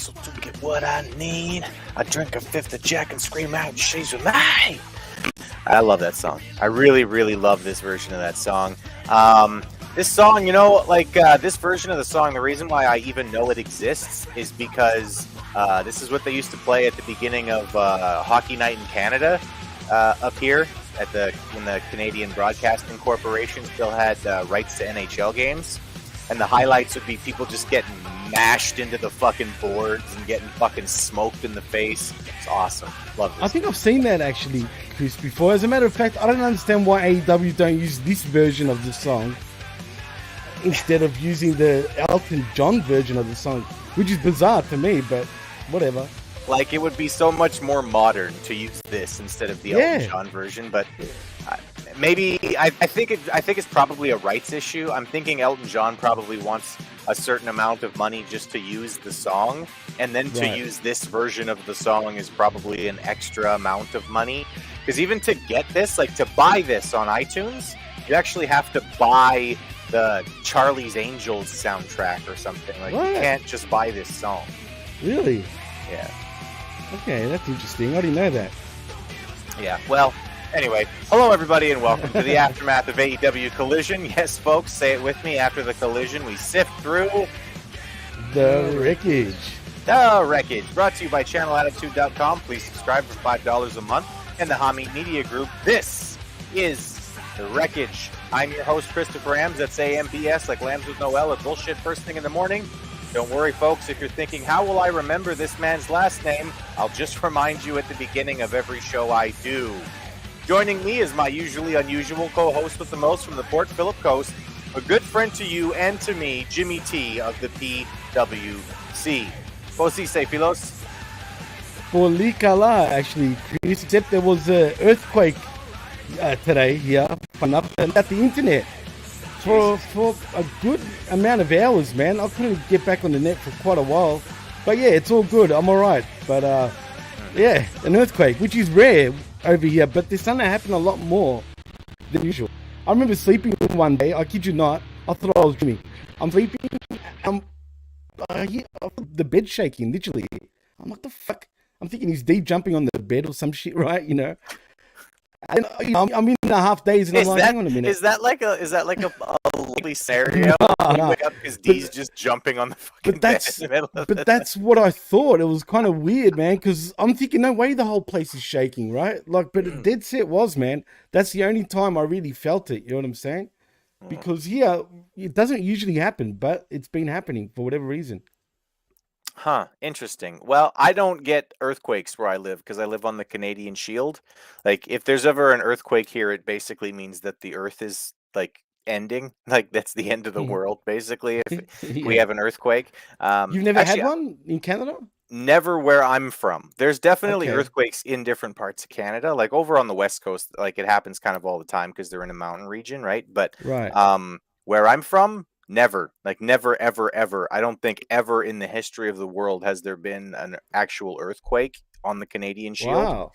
hustle to get what I need. I drink a fifth of Jack and scream out, she's with me. I love that song. I really, really love this version of that song. This song, you know, like this version of the song, the reason why I even know it exists is because this is what they used to play at the beginning of Hockey Night in Canada up here at when the Canadian Broadcasting Corporation still had rights to NHL games. And the highlights would be people just getting mashed into the fucking boards and getting fucking smoked in the face. It's awesome. Love this. I think I've seen that actually, Chris, before. As a matter of fact, I don't understand why AEW don't use this version of the song instead of using the Elton John version of the song, which is bizarre to me, but whatever. Like, it would be so much more modern to use this instead of the Elton John version, but maybe I think it's probably a rights issue. I'm thinking Elton John probably wants a certain amount of money just to use the song, and then to use this version of the song is probably an extra amount of money. Because even to get this, like to buy this on iTunes, you actually have to buy the Charlie's Angels soundtrack or something. Like, you can't just buy this song. Really? Yeah. Okay, that's interesting. I didn't know that. Yeah, well, anyway, hello everybody and welcome to the aftermath of AEW Collision. Yes, folks, say it with me. After the collision, we sift through the Wreckage. The Wreckage, brought to you by channelattitude.com. Please subscribe for $5 a month and the Hami Media Group. This is the Wreckage. I'm your host, Christopher Ambs. That's AMBS, like Lambs with no L, a bullshit first thing in the morning. Don't worry, folks, if you're thinking, how will I remember this man's last name? I'll just remind you at the beginning of every show I do. Joining me is my usually unusual co-host with the most from the Port Phillip Coast, a good friend to you and to me, Jimmy T of the PWC. Posi se filos? For Likala, actually, Chris, except there was an earthquake today here, at the internet. For a good amount of hours, man. I couldn't get back on the net for quite a while. But yeah, it's all good. I'm alright. But yeah, an earthquake, which is rare over here. But there's something that happened a lot more than usual. I remember sleeping one day. I kid you not. I thought I was dreaming. I'm sleeping. The bed shaking, literally. I'm like, the fuck? I'm thinking he's deep jumping on the bed or some shit, right? You know? And, I'm in a half days, and I'm like, hang on a minute. Is that like a likely scenario? No. Wake up because D's just jumping on the fucking bed in the middle of But that's what I thought. It was kind of weird, man, because I'm thinking, no way the whole place is shaking, right? Like, but it dead set was, man. That's the only time I really felt it. You know what I'm saying? Because here, it doesn't usually happen, but it's been happening for whatever reason. Huh, interesting. Well, I don't get earthquakes where I live because I live on the Canadian Shield. Like, if there's ever an earthquake here, it basically means that the earth is, like, ending. Like, that's the end of the world, basically, if we have an earthquake. You've never had one in Canada? Never where I'm from. There's definitely earthquakes in different parts of Canada. Like, over on the West Coast, like, it happens kind of all the time because they're in a mountain region, right? But where I'm from, never, ever, ever. I don't think ever in the history of the world has there been an actual earthquake on the Canadian Shield.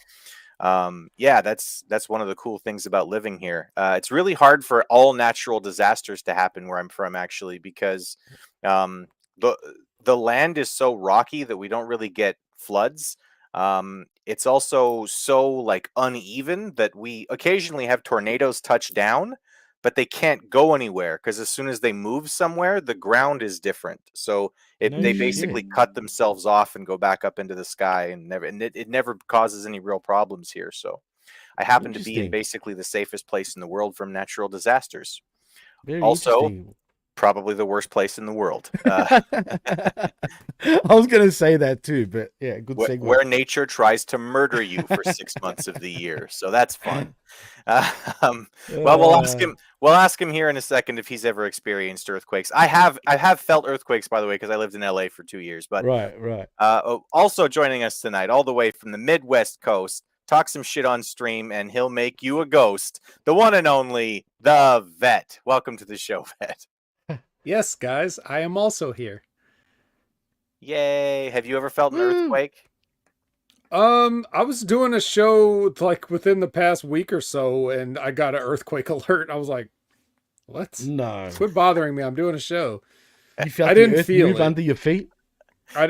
Wow. Yeah, that's one of the cool things about living here. It's really hard for all natural disasters to happen where I'm from, actually, because the land is so rocky that we don't really get floods. It's also so like uneven that we occasionally have tornadoes touch down, but they can't go anywhere because as soon as they move somewhere, the ground is different. So they basically cut themselves off and go back up into the sky, and it never causes any real problems here. So I happen to be in basically the safest place in the world from natural disasters. Very also, probably the worst place in the world. I was going to say that too, but yeah, good segue. Where nature tries to murder you for 6 months of the year, so that's fun. Well, we'll ask him here in a second if he's ever experienced earthquakes. I have felt earthquakes, by the way, because I lived in LA for 2 years. But right. Also joining us tonight, all the way from the Midwest Coast, talk some shit on stream, and he'll make you a ghost. The one and only, the Vet. Welcome to the show, Vet. Yes, guys, I am also here. Yay! Have you ever felt an earthquake? I was doing a show like within the past week or so, and I got an earthquake alert. I was like, "What? No, quit bothering me! I'm doing a show." You felt I didn't feel move it under your feet.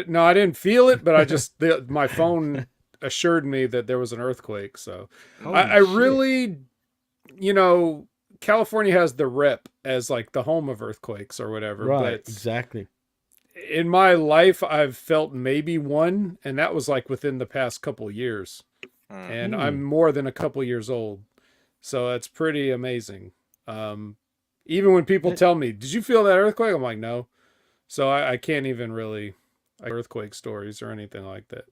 No, I didn't feel it, but I just my phone assured me that there was an earthquake. So Holy I shit. really, you know, California has the rep as like the home of earthquakes or whatever. Right, But exactly. in my life, I've felt maybe one, and that was like within the past couple years. And I'm more than a couple years old, so that's pretty amazing. Even when people tell me, "Did you feel that earthquake?" I'm like, "No." So I can't even really earthquake stories or anything like that.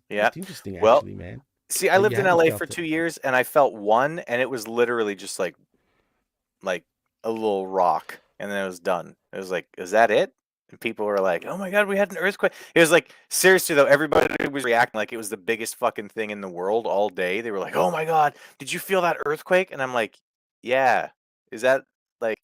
Yeah. It's interesting, Well, actually, man. see, I That you lived in haven't LA felt for it. 2 years, and I felt one, and it was literally just like a little rock, and then it was done. It was like, is that it? And people were like, "Oh my god, we had an earthquake!" It was like, seriously though, everybody was reacting like it was the biggest fucking thing in the world all day. They were like, "Oh my god, did you feel that earthquake?" And I'm like, "Yeah." Is that like,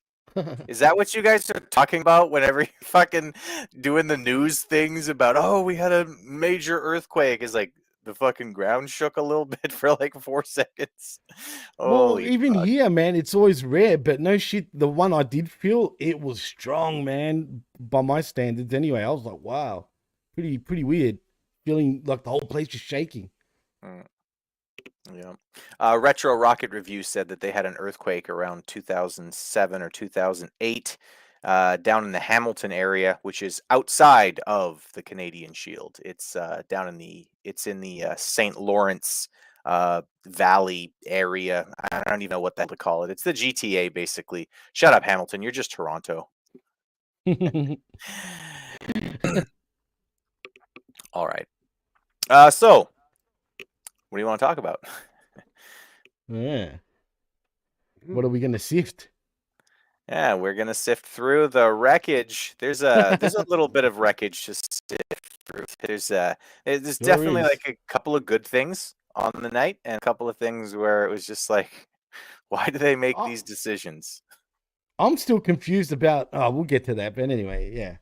is that what you guys are talking about whenever you're fucking doing the news things about, "Oh, we had a major earthquake"? Is like the fucking ground shook a little bit for like 4 seconds. Well, Holy even fuck. here, man, it's always rare, but no shit. The one I did feel, it was strong, man, by my standards. Anyway, I was like, wow, pretty weird, feeling like the whole place was shaking. Mm. Yeah. Retro Rocket Review said that they had an earthquake around 2007 or 2008 down in the Hamilton area, which is outside of the Canadian Shield. It's it's in the St. Lawrence Valley area. I don't even know what to call it. It's the GTA basically. Shut up, Hamilton. You're just Toronto. All right. So what do you want to talk about? Yeah. What are we gonna sift? Yeah, we're gonna sift through the wreckage. There's a little bit of wreckage to sift through. There's Sure definitely is. like a couple of good things on the night, and a couple of things where it was just like, why do they make I- these decisions? I'm still confused about. Oh, we'll get to that. But anyway, yeah,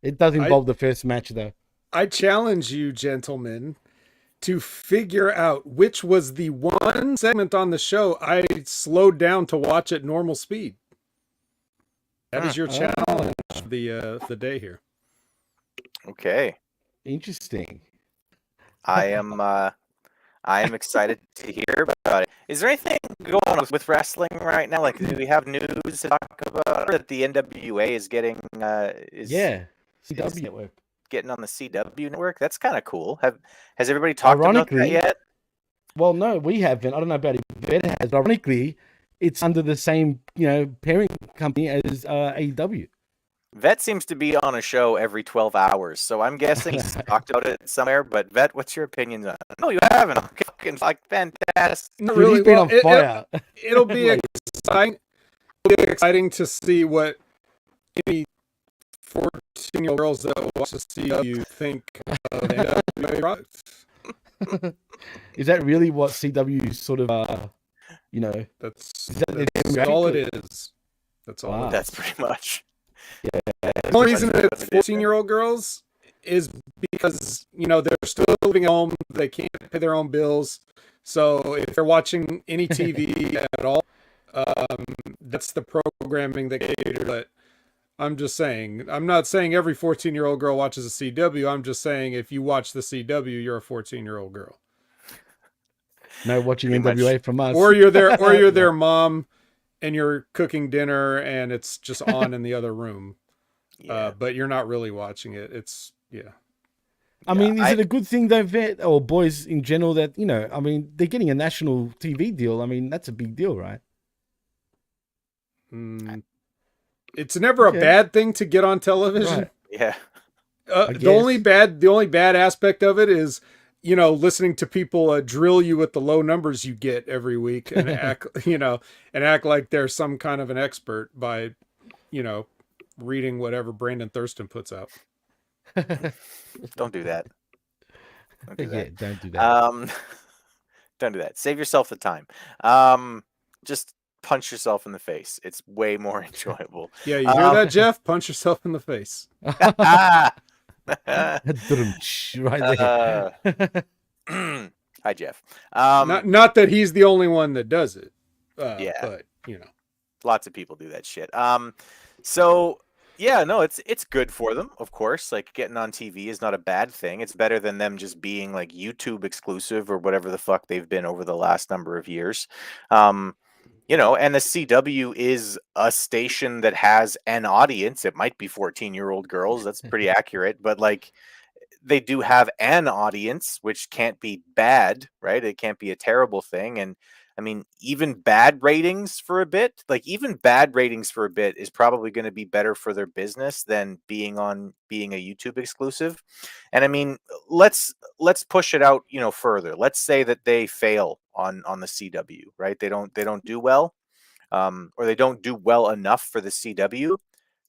it does I involve the first match though. I challenge you, gentlemen, to figure out which was the one segment on the show I slowed down to watch at normal speed. That is your challenge for the day here. Okay, Interesting. I am I am excited to hear about it. Is there anything going on with wrestling right now? Like, do we have news to talk about? That the NWA is getting Yeah, is CW network. getting on the CW network? That's kind of cool. Has everybody talked about that Ironically, yet? well, no, we haven't. I don't know about if Vet has, but ironically, it's under the same, parent company as AEW. Vet seems to be on a show every 12 hours, so I'm guessing he's talked about it somewhere. But Vet, what's your opinions on it? No, you haven't. Okay, fucking like fantastic. Not Dude, he's really. been Well, on fire. it'll be Like, exciting. It'll be exciting to see what any 14-year-old girls that watch the CW think of the NWA product. is that really what CW sort of, That's, is that their that's all it demographic? is. That's all Wow. it That's pretty much. The only reason that it's 14-year-old girls is because, they're still living at home. They can't pay their own bills. So if they're watching any TV at all, that's the programming that catered. But I'm just saying, I'm not saying every 14-year-old girl watches a CW. I'm just saying if you watch the CW, you're a 14-year-old girl. No watching Pretty much. NWA from us. Or you're their mom and you're cooking dinner and it's just on in the other room. Yeah. But you're not really watching it. It's I mean, is it a good thing though, Vet, or boys in general that, I mean, they're getting a national TV deal. I mean, that's a big deal, right? It's never Okay. a bad thing to get on television. Right. Yeah. The only bad aspect of it is, listening to people drill you with the low numbers you get every week and act like they're some kind of an expert by, reading whatever Brandon Thurston puts out. Don't do that. Don't do Yeah, that. don't do that. Don't do that. Save yourself the time. Just punch yourself in the face. It's way more enjoyable. Yeah, you hear that, Jeff? Punch yourself in the face. Right there. Hi, Jeff. Not that he's the only one that does it. Yeah. But Lots of people do that shit. So Yeah, no, it's good for them, of course. Like getting on TV is not a bad thing. It's better than them just being like YouTube exclusive or whatever the fuck they've been over the last number of years. Um, and the CW is a station that has an audience. It might be 14-year-old girls. That's pretty accurate, but like they do have an audience, which can't be bad, right? It can't be a terrible thing. And I mean, even bad ratings for a bit, like even bad ratings for a bit is probably going to be better for their business than being a YouTube exclusive. And I mean, let's push it out, further. Let's say that they fail on the CW, right? They don't do well, or they don't do well enough for the CW.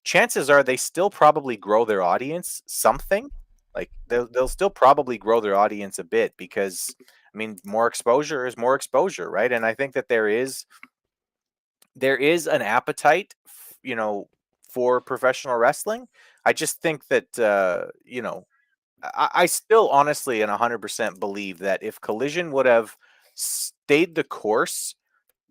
Chances are they still probably grow their audience something. Like they'll still probably grow their audience a bit because I mean more exposure is more exposure, right? And I think that there is an appetite, for professional wrestling. I just think that I still honestly and 100% believe that if Collision would have stayed the course,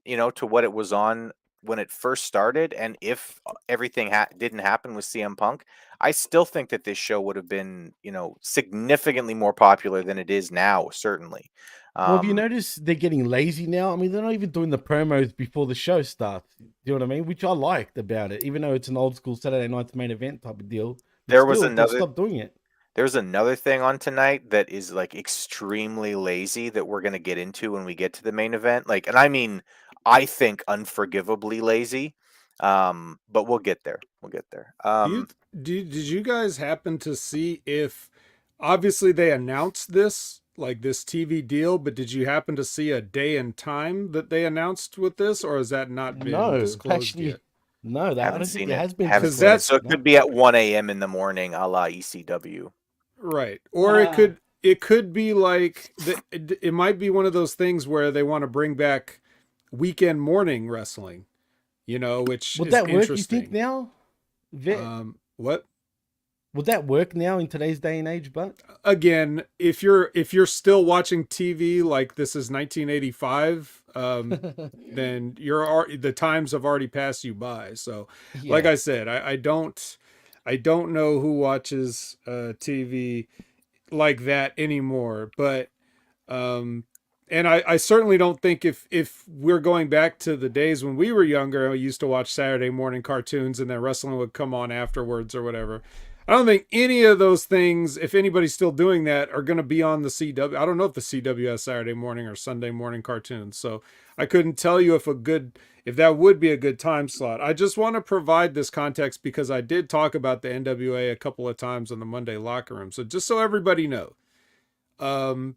to what it was on when it first started, and if everything didn't happen with CM Punk, I still think that this show would have been, significantly more popular than it is now, certainly. Well, have you Um, noticed they're getting lazy now? I mean, they're not even doing the promos before the show starts. Do you know what I mean? Which I liked about it, even though it's an old school Saturday night's main event type of deal. But there was still, they've another stopped doing it. there's another thing on tonight that is like extremely lazy that we're gonna get into when we get to the main event. Like, and I mean, I think unforgivably lazy. But we'll get there. We'll get there. Do you did you guys happen to see if obviously they announced this like this TV deal, but did you happen to see a day and time that they announced with this, or has that not been No, disclosed actually, yet? no. That I Haven't don't think seen it it. has been Haven't Because seen it. disclosed. that's So it No. could be at 1 a.m. in the morning, a la ECW. right. Or Ah. it could be like it might be one of those things where they want to bring back weekend morning wrestling, which Would is that work? You think interesting. now? What Would that work now in today's day and age? But again, if you're still watching TV like this is 1985, then the times have already passed you by. So, like yeah, I said, I don't know who watches TV like that anymore. But and I certainly don't think if we're going back to the days when we were younger, we used to watch Saturday morning cartoons and then wrestling would come on afterwards or whatever. I don't think any of those things, if anybody's still doing that, are going to be on the CW. I don't know if the CW has Saturday morning or Sunday morning cartoons, so I couldn't tell you if that would be a good time slot. I just want to provide this context because I did talk about the NWA a couple of times in the Monday locker room. So just so everybody know, um,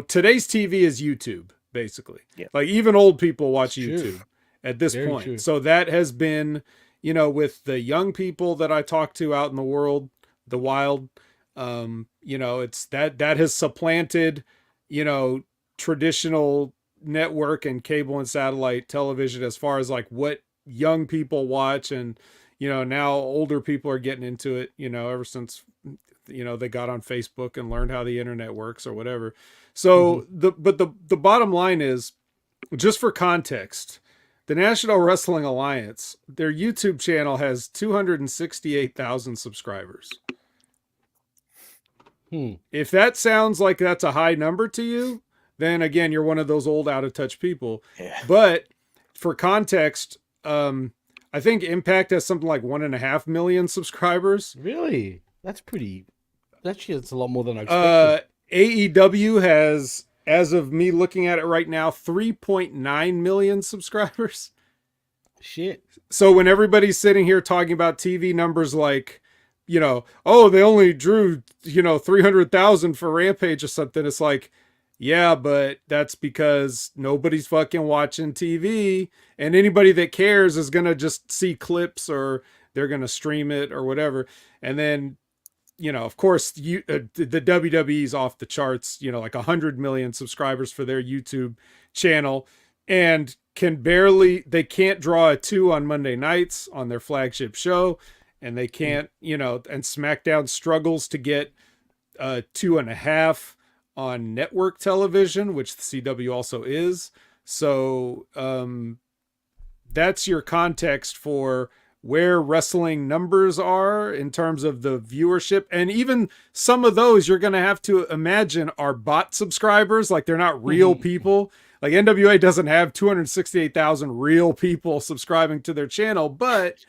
today's TV is YouTube, basically. Yeah. Like even old people watch it's true. YouTube at this Very point. true. So that has been, with the young people that I talk to out in the world, the wild, it's that has supplanted, traditional network and cable and satellite television as far as like what young people watch. And, now older people are getting into it, ever since, they got on Facebook and learned how the internet works or whatever. So the bottom line is, just for context, the National Wrestling Alliance, their YouTube channel has 268,000 subscribers. If that sounds like that's a high number to you, then again, you're one of those old out of touch people. Yeah. But for context, I think Impact has something like 1.5 million subscribers. Really? That's pretty. Actually, it's a lot more than I expected. AEW has, as of me looking at it right now, 3.9 million subscribers. Shit. So when everybody's sitting here talking about TV numbers like, oh, they only drew, 300,000 for Rampage or something, it's like, yeah, but that's because nobody's fucking watching TV, and anybody that cares is going to just see clips or they're going to stream it or whatever. And then, of course, the WWE's off the charts, like 100 million subscribers for their YouTube channel, and they can't draw a 2 on Monday nights on their flagship show. And they can't, and SmackDown struggles to get 2.5 on network television, which the CW also is. So that's your context for where wrestling numbers are in terms of the viewership. And even some of those you're going to have to imagine are bot subscribers. Like they're not real people. Like NWA doesn't have 268,000 real people subscribing to their channel, but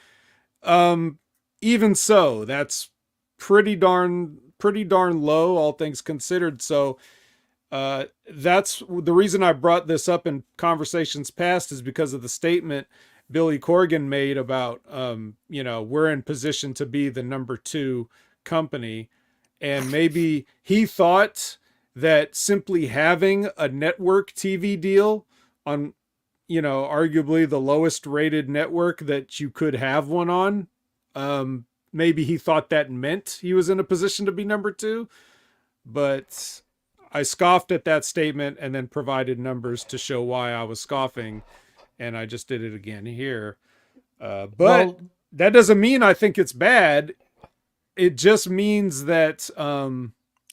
even so, that's pretty darn low, all things considered. So that's the reason I brought this up in conversations past, is because of the statement Billy Corgan made about, we're in position to be the number 2 company. And maybe he thought that simply having a network TV deal on, arguably the lowest rated network that you could have one on, maybe he thought that meant he was in a position to be number 2. But I scoffed at that statement and then provided numbers to show why I was scoffing. And I just did it again here. But that doesn't mean I think it's bad. It just means that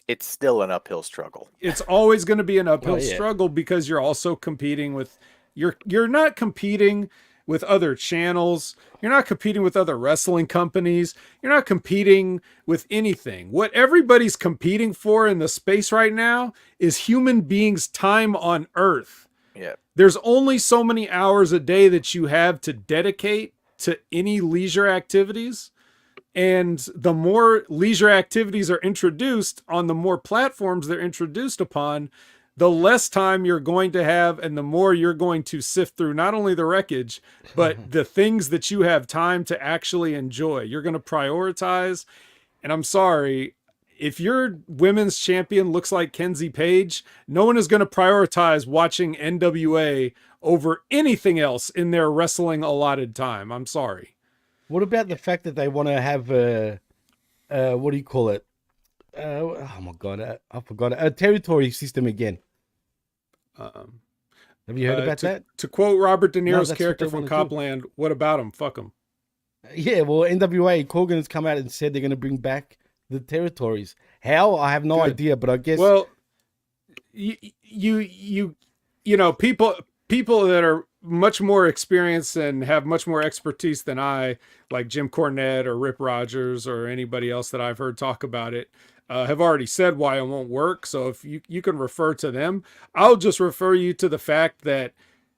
it's still an uphill struggle. It's always going to be an uphill struggle, because you're also competing with you're not competing with other channels. You're not competing with other wrestling companies. You're not competing with anything. What everybody's competing for in the space right now is human beings' time on Earth. Yeah. There's only so many hours a day that you have to dedicate to any leisure activities. And the more leisure activities are introduced on the more platforms they're introduced upon, the less time you're going to have, and the more you're going to sift through not only the wreckage, but the things that you have time to actually enjoy. You're going to prioritize. And I'm sorry, if your women's champion looks like Kenzie Page, no one is going to prioritize watching NWA over anything else in their wrestling allotted time. I'm sorry. What about the fact that they want to have what do you call it? Oh my God, I forgot it. A territory system again. Have you heard about that? To quote Robert De Niro's character from Copland, what about him? Fuck him. Yeah, well, NWA, Corgan has come out and said they're going to bring back the territories. How? I have no idea, but I guess. Well, you know, people that are much more experienced and have much more expertise than I, like Jim Cornette or Rip Rogers or anybody else that I've heard talk about it, have already said why it won't work. So if you can refer to them, I'll just refer you to the fact that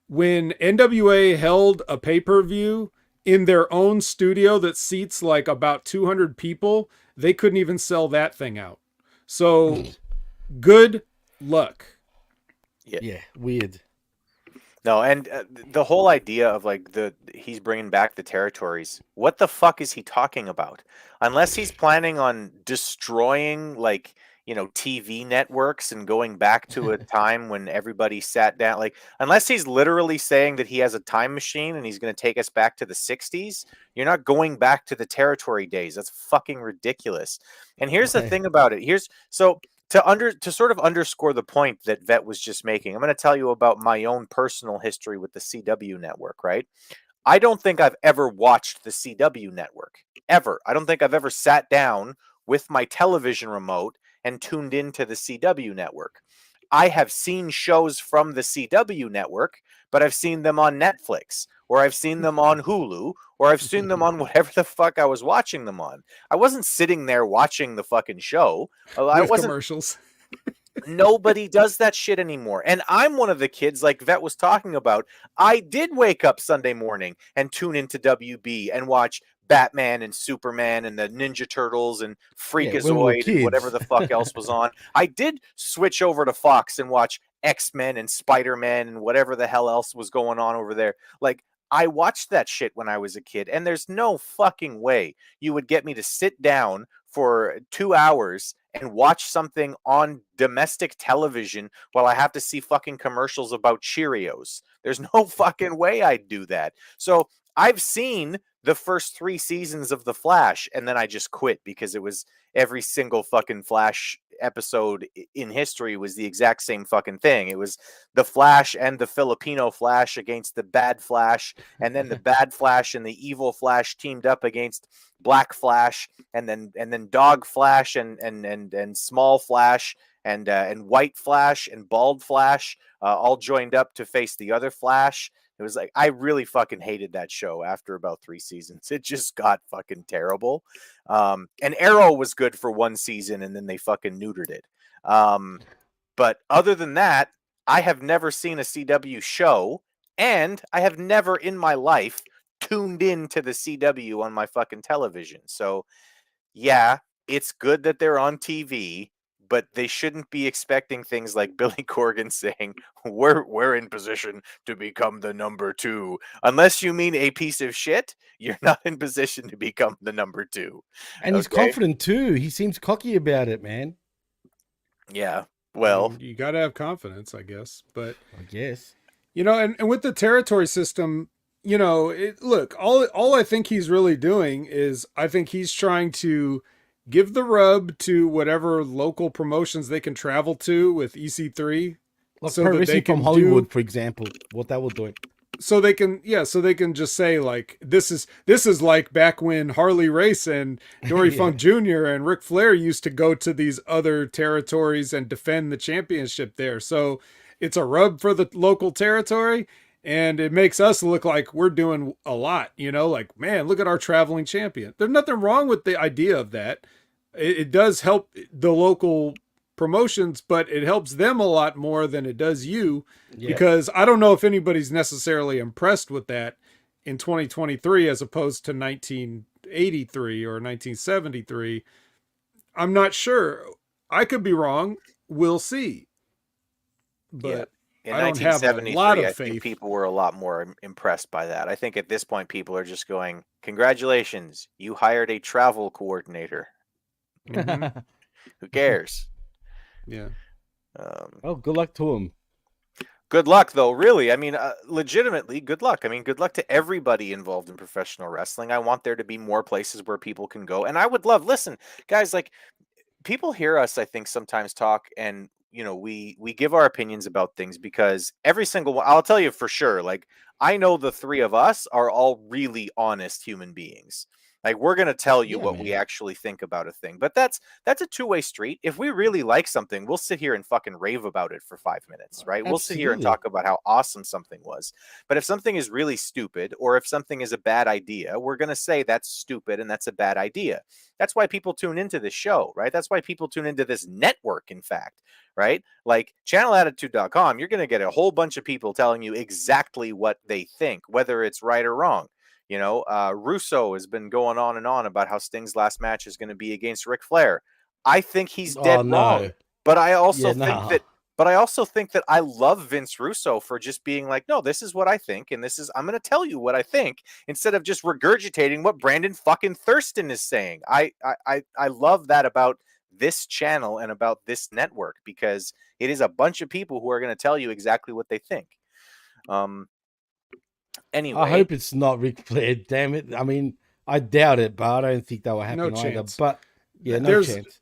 when NWA held a pay-per-view in their own studio that seats like about 200 people, they couldn't even sell that thing out. So good luck. Yeah, weird. No, and the whole idea of like he's bringing back the territories. What the fuck is he talking about? Unless he's planning on destroying like, you know, TV networks and going back to a time when everybody sat down, like unless he's literally saying that he has a time machine and he's going to take us back to the 60s, you're not going back to the territory days. That's fucking ridiculous. And here's the thing about it. To sort of underscore the point that Vet was just making, I'm going to tell you about my own personal history with the CW network, right? I don't think I've ever watched the CW network, ever. I don't think I've ever sat down with my television remote and tuned into the CW network. I have seen shows from the CW network, but I've seen them on Netflix, or I've seen them on Hulu, or I've seen them on whatever the fuck I was watching them on. I wasn't sitting there watching the fucking show. I wasn't. Commercials. Nobody does that shit anymore. And I'm one of the kids, like Vet was talking about. I did wake up Sunday morning and tune into WB and watch Batman and Superman and the Ninja Turtles and Freakazoid and whatever the fuck else was on. I did switch over to Fox and watch X-Men and Spider-Man and whatever the hell else was going on over there. Like, I watched that shit when I was a kid, and there's no fucking way you would get me to sit down for 2 hours and watch something on domestic television while I have to see fucking commercials about Cheerios. There's no fucking way I'd do that. So I've seen the first 3 seasons of The Flash, and then I just quit because it was every single fucking Flash episode in history was the exact same fucking thing. It was the Flash and the Filipino Flash against the bad Flash, and then the bad Flash and the evil Flash teamed up against Black Flash, and then Dog Flash and Small Flash and White Flash and Bald Flash all joined up to face the other Flash. It was like, I really fucking hated that show after about 3 seasons. It just got fucking terrible. And Arrow was good for 1 season, and then they fucking neutered it. But other than that, I have never seen a CW show, and I have never in my life tuned in to the CW on my fucking television. So, yeah, it's good that they're on TV, but they shouldn't be expecting things like Billy Corgan saying, we're in position to become the number 2. Unless you mean a piece of shit, you're not in position to become the number 2. And he's confident too. He seems cocky about it, man. Yeah. Well, you got to have confidence, I guess. But I guess, you know, and with the territory system, you know, look, all I think he's really doing is I think he's trying to give the rub to whatever local promotions they can travel to with EC3. Like so that they can from HollyHood, for example, what that was doing. So they can, so they can just say like, this is like back when Harley Race and Dory Funk Jr. and Ric Flair used to go to these other territories and defend the championship there. So it's a rub for the local territory, and it makes us look like we're doing a lot, you know, like, man, look at our traveling champion. There's nothing wrong with the idea of that. It does help the local promotions, but it helps them a lot more than it does you, because I don't know if anybody's necessarily impressed with that in 2023 as opposed to 1983 or 1973. I'm not sure. I could be wrong. We'll see. But in I don't have a lot of faith. I think people were a lot more impressed by that. I think at this point, people are just going, congratulations, you hired a travel coordinator. Mm-hmm. Who cares? Yeah. Good luck to him. Good luck, though, really. I mean, legitimately, good luck. I mean, good luck to everybody involved in professional wrestling. I want there to be more places where people can go. And I would love, listen, guys, like, people hear us, I think, sometimes talk, and, you know, we give our opinions about things because every single one, I'll tell you for sure, like, I know the 3 of us are all really honest human beings. Like, we're going to tell you what we actually think about a thing. But that's a two-way street. If we really like something, we'll sit here and fucking rave about it for 5 minutes, right? Absolutely. We'll sit here and talk about how awesome something was. But if something is really stupid, or if something is a bad idea, we're going to say that's stupid and that's a bad idea. That's why people tune into this show, right? That's why people tune into this network, in fact, right? Like channelattitude.com, you're going to get a whole bunch of people telling you exactly what they think, whether it's right or wrong. You know, Russo has been going on and on about how Sting's last match is going to be against Ric Flair. I think he's dead wrong, but I also think that I love Vince Russo for just being like, no, this is what I think, and I'm going to tell you what I think instead of just regurgitating what Brandon fucking Thurston is saying. I love that about this channel and about this network, because it is a bunch of people who are going to tell you exactly what they think. Anyway, I hope it's not Ric Flair. Damn it! I mean, I doubt it, but I don't think that will happen either. Chance. But yeah, no chance.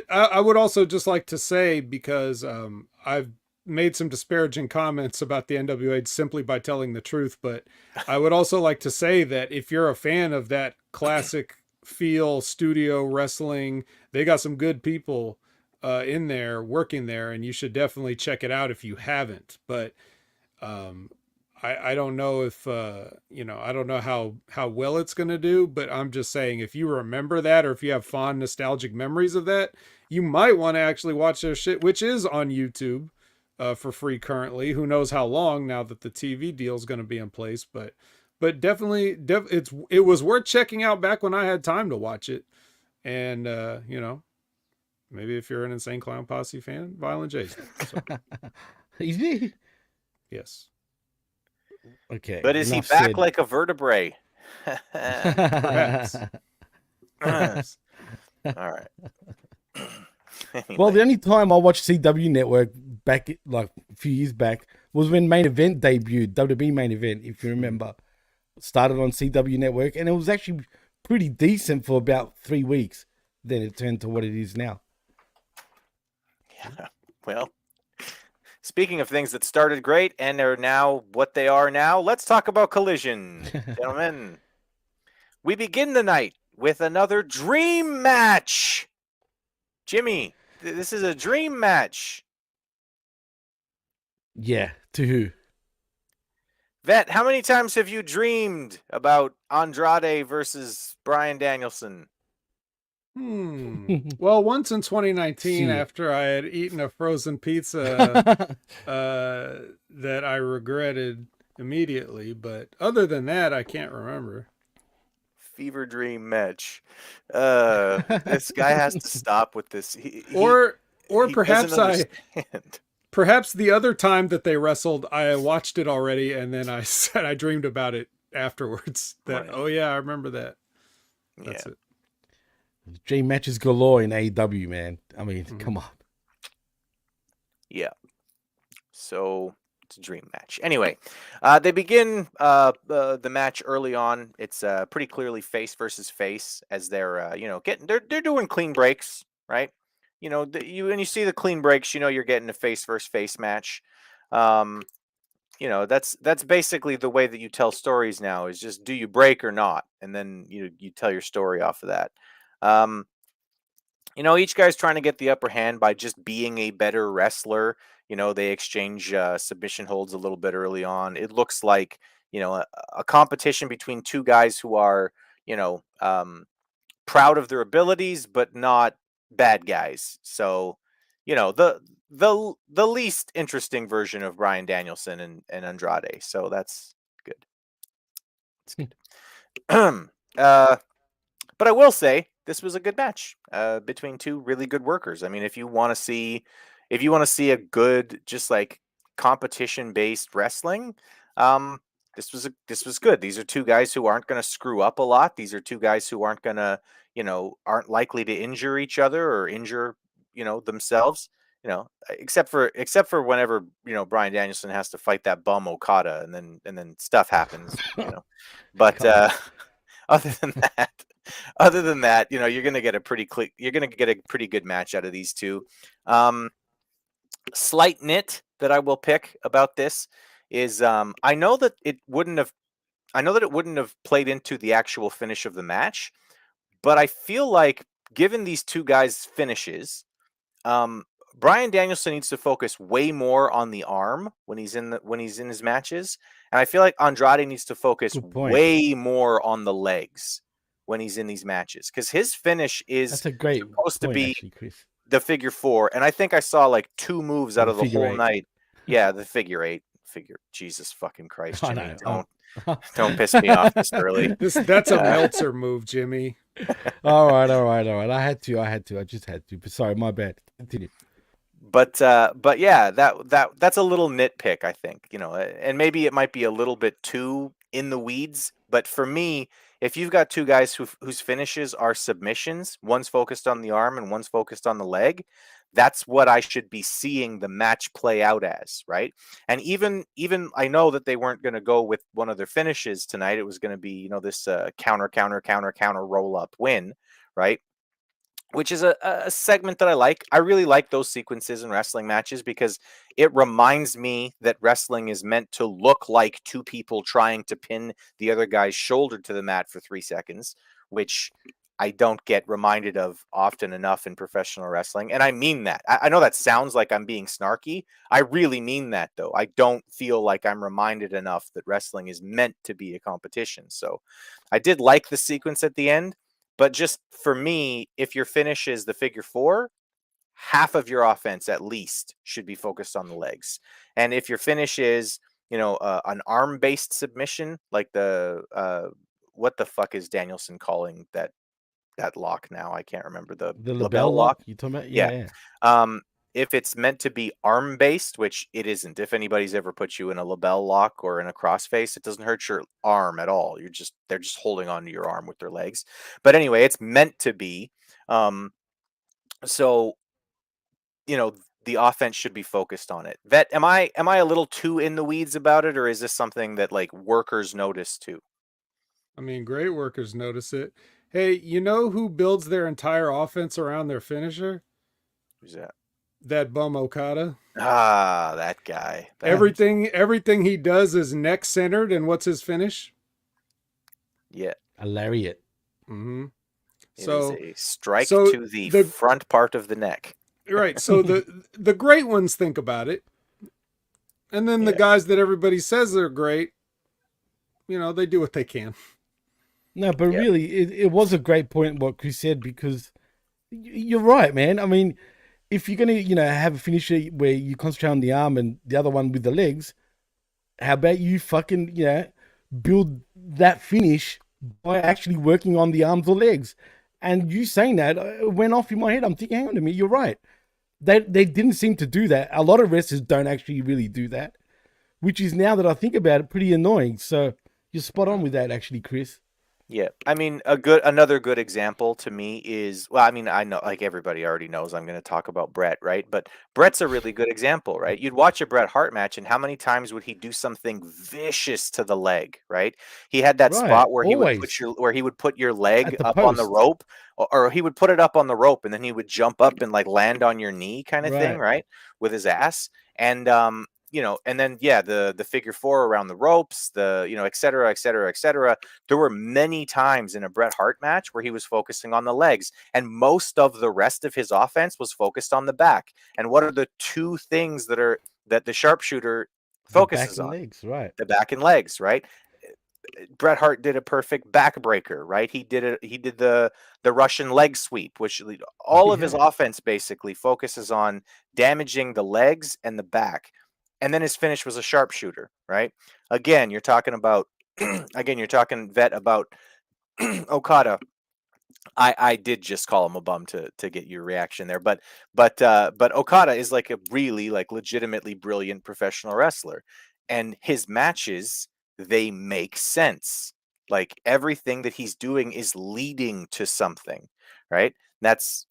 I would also just like to say, because I've made some disparaging comments about the NWA simply by telling the truth, but I would also like to say that if you're a fan of that classic feel studio wrestling, they got some good people in there working there, and you should definitely check it out if you haven't. But I don't know if, I don't know how well it's going to do, but I'm just saying, if you remember that, or if you have fond nostalgic memories of that, you might want to actually watch their shit, which is on YouTube for free currently. Who knows how long now that the TV deal is going to be in place, but definitely it was worth checking out back when I had time to watch it. And, maybe if you're an Insane Clown Posse fan, Violent Jason. So. Is he? Yes. Okay. But is he back like a vertebrae? Perhaps. All right. Anyway. Well, the only time I watched CW Network back, like a few years back, was when Main Event debuted, WWE Main Event, if you remember. Started on CW Network, and it was actually pretty decent for about 3 weeks. Then it turned to what it is now. Yeah. Well, speaking of things that started great and are now what they are now, let's talk about Collision, gentlemen. We begin the night with another dream match. Jimmy, this is a dream match. Yeah, to who? Vet, how many times have you dreamed about Andrade versus Bryan Danielson? Well, once in 2019, Shit. after I had eaten a frozen pizza that I regretted immediately, but other than that, I can't remember. Fever dream match. This guy has to stop with this. Or He doesn't perhaps understand. perhaps the other time that they wrestled, I watched it already, and then I said I dreamed about it afterwards. That Right. Oh yeah, I remember that. That's Yeah. it. Dream matches galore in AEW, man. I mean, come on. Yeah. So it's a dream match. Anyway, they begin the match early on. It's pretty clearly face versus face as they're they're doing clean breaks, right? When you see the clean breaks, you're getting a face versus face match. That's basically the way that you tell stories now is just do you break or not, and then you tell your story off of that. Um, each guy's trying to get the upper hand by just being a better wrestler. They exchange submission holds a little bit early on. It looks like, a competition between two guys who are, proud of their abilities, but not bad guys. So, the least interesting version of Bryan Danielson and Andrade. So that's good. It's good. But I will say this was a good match between two really good workers. I mean, if you want to see a good, just like competition based wrestling, this was good. These are two guys who aren't going to screw up a lot. These are two guys who aren't going to, aren't likely to injure each other or injure, themselves. Except for whenever Bryan Danielson has to fight that bum Okada, and then stuff happens. But other than that, you're gonna get a pretty good match out of these two. Slight nit that I will pick about this is I know that it wouldn't have played into the actual finish of the match, but I feel like given these two guys' finishes, Bryan Danielson needs to focus way more on the arm when he's in his matches, and I feel like Andrade needs to focus Good point. way more on the legs when he's in these matches because his finish is That's a great supposed to point, be actually, Chris. the figure four, and I think I saw like two moves out The of the figure whole eight. night. Yeah, the figure eight. Jesus fucking Christ, I Jimmy! know. Don't piss me off this early. That's a Meltzer move, Jimmy. all right. I had to. I just had to. But sorry, my bad. Continue. But yeah, that's a little nitpick, I think, and maybe it might be a little bit too in the weeds. But for me, if you've got two guys whose finishes are submissions, one's focused on the arm and one's focused on the leg, that's what I should be seeing the match play out as, right? And even I know that they weren't going to go with one of their finishes tonight. It was going to be, this counter roll up win, right? Which is a segment that I like. I really like those sequences in wrestling matches because it reminds me that wrestling is meant to look like two people trying to pin the other guy's shoulder to the mat for 3 seconds, which I don't get reminded of often enough in professional wrestling. And I mean that. I know that sounds like I'm being snarky. I really mean that, though. I don't feel like I'm reminded enough that wrestling is meant to be a competition. So I did like the sequence at the end. But just for me, if your finish is the figure four, half of your offense at least should be focused on the legs. And if your finish is, an arm-based submission, like the what the fuck is Danielson calling that lock now? I can't remember the label lock. You talking about? Yeah. If it's meant to be arm based, which it isn't, if anybody's ever put you in a label lock or in a crossface, it doesn't hurt your arm at all. They're just holding onto your arm with their legs. But anyway, it's meant to be. So the offense should be focused on it. Vet, am I a little too in the weeds about it, or is this something that like workers notice too? I mean, great workers notice it. Hey, you know who builds their entire offense around their finisher? Who's that? That bum Okada. Ah, that guy. Everything he does is neck centered, and what's his finish? Yeah, a lariat. Mm-hmm. So is a strike to the front part of the neck. Right. So the great ones think about it, and then the guys that everybody says are great they do what they can. No, but Yeah. really, it was a great point what Chris said, because you're right, man. I mean, if you're gonna, have a finisher where you concentrate on the arm and the other one with the legs, how about you fucking, build that finish by actually working on the arms or legs? And you saying that went off in my head. I'm thinking, hang on a minute, you're right. They didn't seem to do that. A lot of wrestlers don't actually really do that, which is, now that I think about it, pretty annoying. So you're spot on with that, actually, Chris. Yeah, I mean, another good example to me is, well, I mean, I know, like, everybody already knows I'm going to talk about Brett, right? But Brett's a really good example, right? You'd watch a Bret Hart match, and how many times would he do something vicious to the leg, right? He had that Right. spot where Always he would put your leg at the up on the post. rope, or he would put it up on the rope, and then he would jump up and like land on your knee, kind of thing, Right. right? With his ass, and and then the figure four around the ropes, et cetera, et cetera, et cetera. There were many times in a Bret Hart match where he was focusing on the legs, and most of the rest of his offense was focused on the back. And what are the two things that the sharpshooter The back focuses and on? legs. Right. The back and legs, right? Bret Hart did a perfect backbreaker, right? He did the Russian leg sweep, which all of his Yeah. offense basically focuses on damaging the legs and the back. And then his finish was a sharpshooter, right? Again, you're talking about vet about Okada. I did just call him a bum to get your reaction there, but Okada is like a really, like, legitimately brilliant professional wrestler, and his matches, they make sense. Like, everything that he's doing is leading to something, right? That's,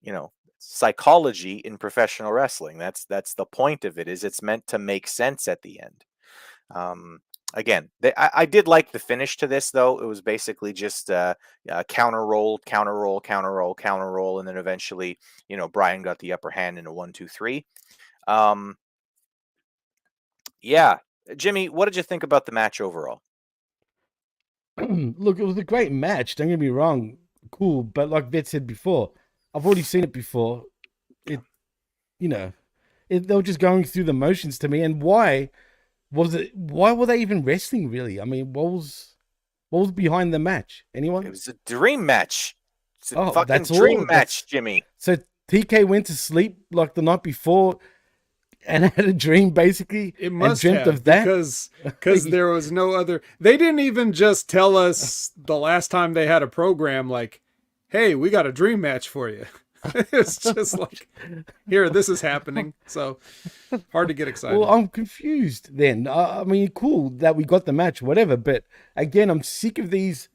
psychology in professional wrestling. That's the point of it, is it's meant to make sense at the end. Um, Again, I did like the finish to this, though. It was basically just counter roll, counter roll, counter roll, counter roll, and then eventually, Brian got the upper hand in a 1-2-3. Um, yeah, Jimmy, what did you think about the match overall? Look, it was a great match. Don't get me wrong. Cool. But like Vet said before, I've already seen it before. It, you know, they were just going through the motions to me. And why were they even wrestling, really? I mean, what was behind the match? It Anyone? was a dream match. It's a Oh, fucking that's dream all. match, Jimmy. So TK went to sleep like the night before and had a dream, basically, It and must dreamt have, of that. because there was no other. They didn't even just tell us the last time they had a program, like, "Hey, we got a dream match for you." It's just like, here, this is happening. So hard to get excited. Well, I'm confused then. I mean, cool that we got the match, whatever. But again, I'm sick of these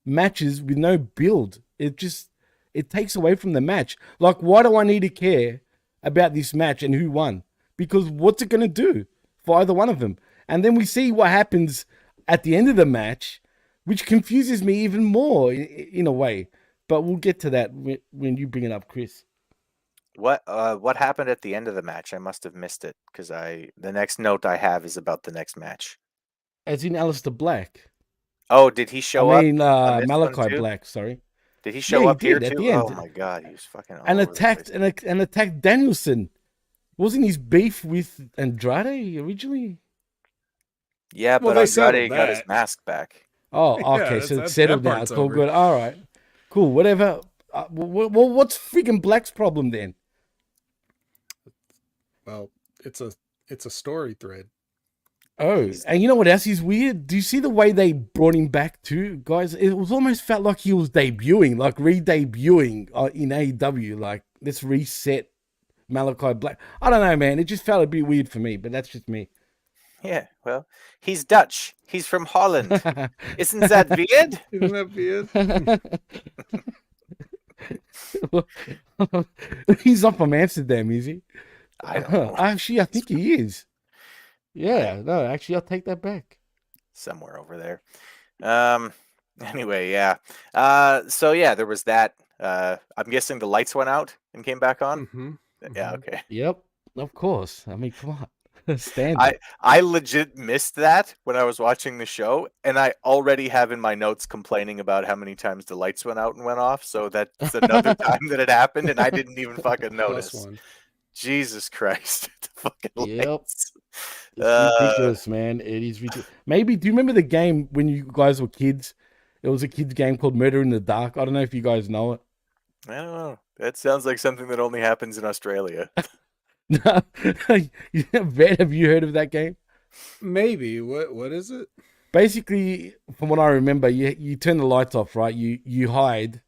matches with no build. It takes away from the match. Like, why do I need to care about this match and who won? Because what's it going to do for either one of them? And then we see what happens at the end of the match, which confuses me even more in a way. But we'll get to that when you bring it up, Chris. What happened at the end of the match? I must have missed it, because the next note I have is about the next match. As in Alistair Black. Oh, did he I show up mean, on this one Malachi too? Black, sorry. Did he Yeah, show he up here did at too? the end. Oh my god, he was fucking all And over the attacked place. and attacked Danielson. Wasn't his beef with Andrade originally? Yeah, Well, but they settled Andrade got his that. mask back. Oh, Yeah, okay. So that it's settled now. part's It's all over. good. All right. Cool. Whatever. Well, what's freaking Black's problem then? Well, it's a story thread. Oh, and you know what else is weird? Do you see the way they brought him back too, guys? It was almost felt like he was debuting, like re-debuting in AEW. Like, let's reset Malachi Black. I don't know, man. It just felt a bit weird for me, but that's just me. Yeah, well, he's Dutch. He's from Holland. Isn't that weird? Isn't that weird? He's not from Amsterdam, is he? I don't know. Actually, I think he is. Yeah, no, actually, I'll take that back. Somewhere over there. Anyway, yeah. So yeah, there was that. I'm guessing the lights went out and came back on. Mm-hmm. Yeah, okay. Yep, of course. I mean, come on. Standard. I legit missed that when I was watching the show, and I already have in my notes complaining about how many times the lights went out and went off. So that's another time that it happened, and I didn't even fucking notice. Plus one. Jesus Christ. The fucking Yep. lights. It's ridiculous, man. It is ridiculous. Maybe, do you remember the game when you guys were kids? It was a kids game called Murder in the Dark. I don't know if you guys know it. I don't know. That sounds like something that only happens in Australia. No, Ben, have you heard of that game? Maybe. What is it? Basically, from what I remember, you turn the lights off, right? You hide,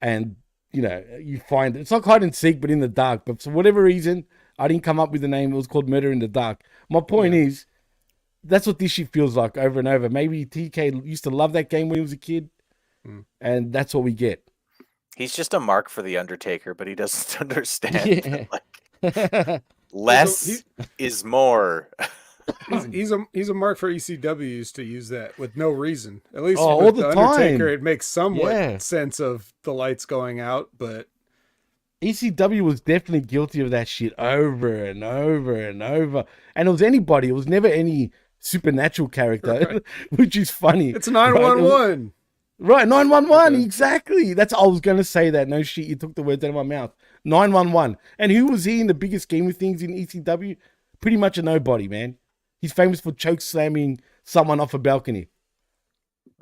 and you find it's like hide and seek, but in the dark. But for whatever reason, I didn't come up with the name. It was called Murder in the Dark. My point is, that's what this shit feels like over and over. Maybe TK used to love that game when he was a kid, and that's what we get. He's just a mark for the Undertaker, but he doesn't understand. Yeah. Less is more. He's a mark for ECWs to use that with no reason. At least all with the the Undertaker, time. it makes somewhat sense of the lights going out, but ECW was definitely guilty of that shit over and over and over. And it was anybody. It was never any supernatural character, which is funny. It's 911. Right, 911, exactly. That's I was going to say that. No shit, you took the words out of my mouth. 911. And who was he in the biggest scheme of things in ECW? Pretty much a nobody, man. He's famous for choke slamming someone off a balcony.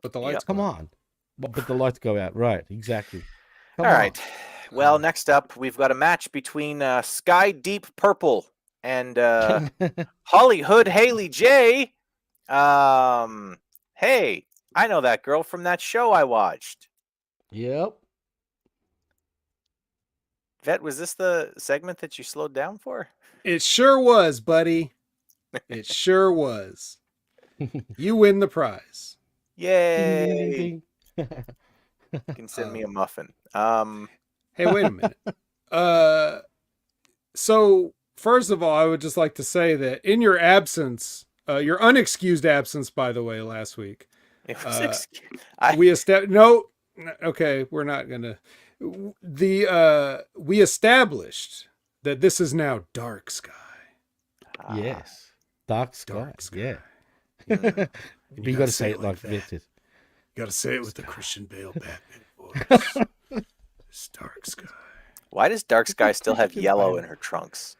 But the lights come on. But the lights go out. Right, exactly. All right. Well, next up, we've got a match between Sky Deep Purple and HollyHood Haley J. Hey, I know that girl from that show I watched. Yep. Vet, was this the segment that you slowed down for? It sure was, buddy. It sure was. You win the prize. Yay. You can send me a muffin. Hey, wait a minute. So, first of all, I would just like to say that in your absence, your unexcused absence, by the way, last week, It was we're not gonna. We established that this is now Dark Sky. Yes, Dark Sky. Dark Sky. Yeah. Yeah. But you got to say it like this. You got to say it with the Christian Bale Batman voice. It's Dark Sky. Why does Dark Sky still have yellow in her trunks?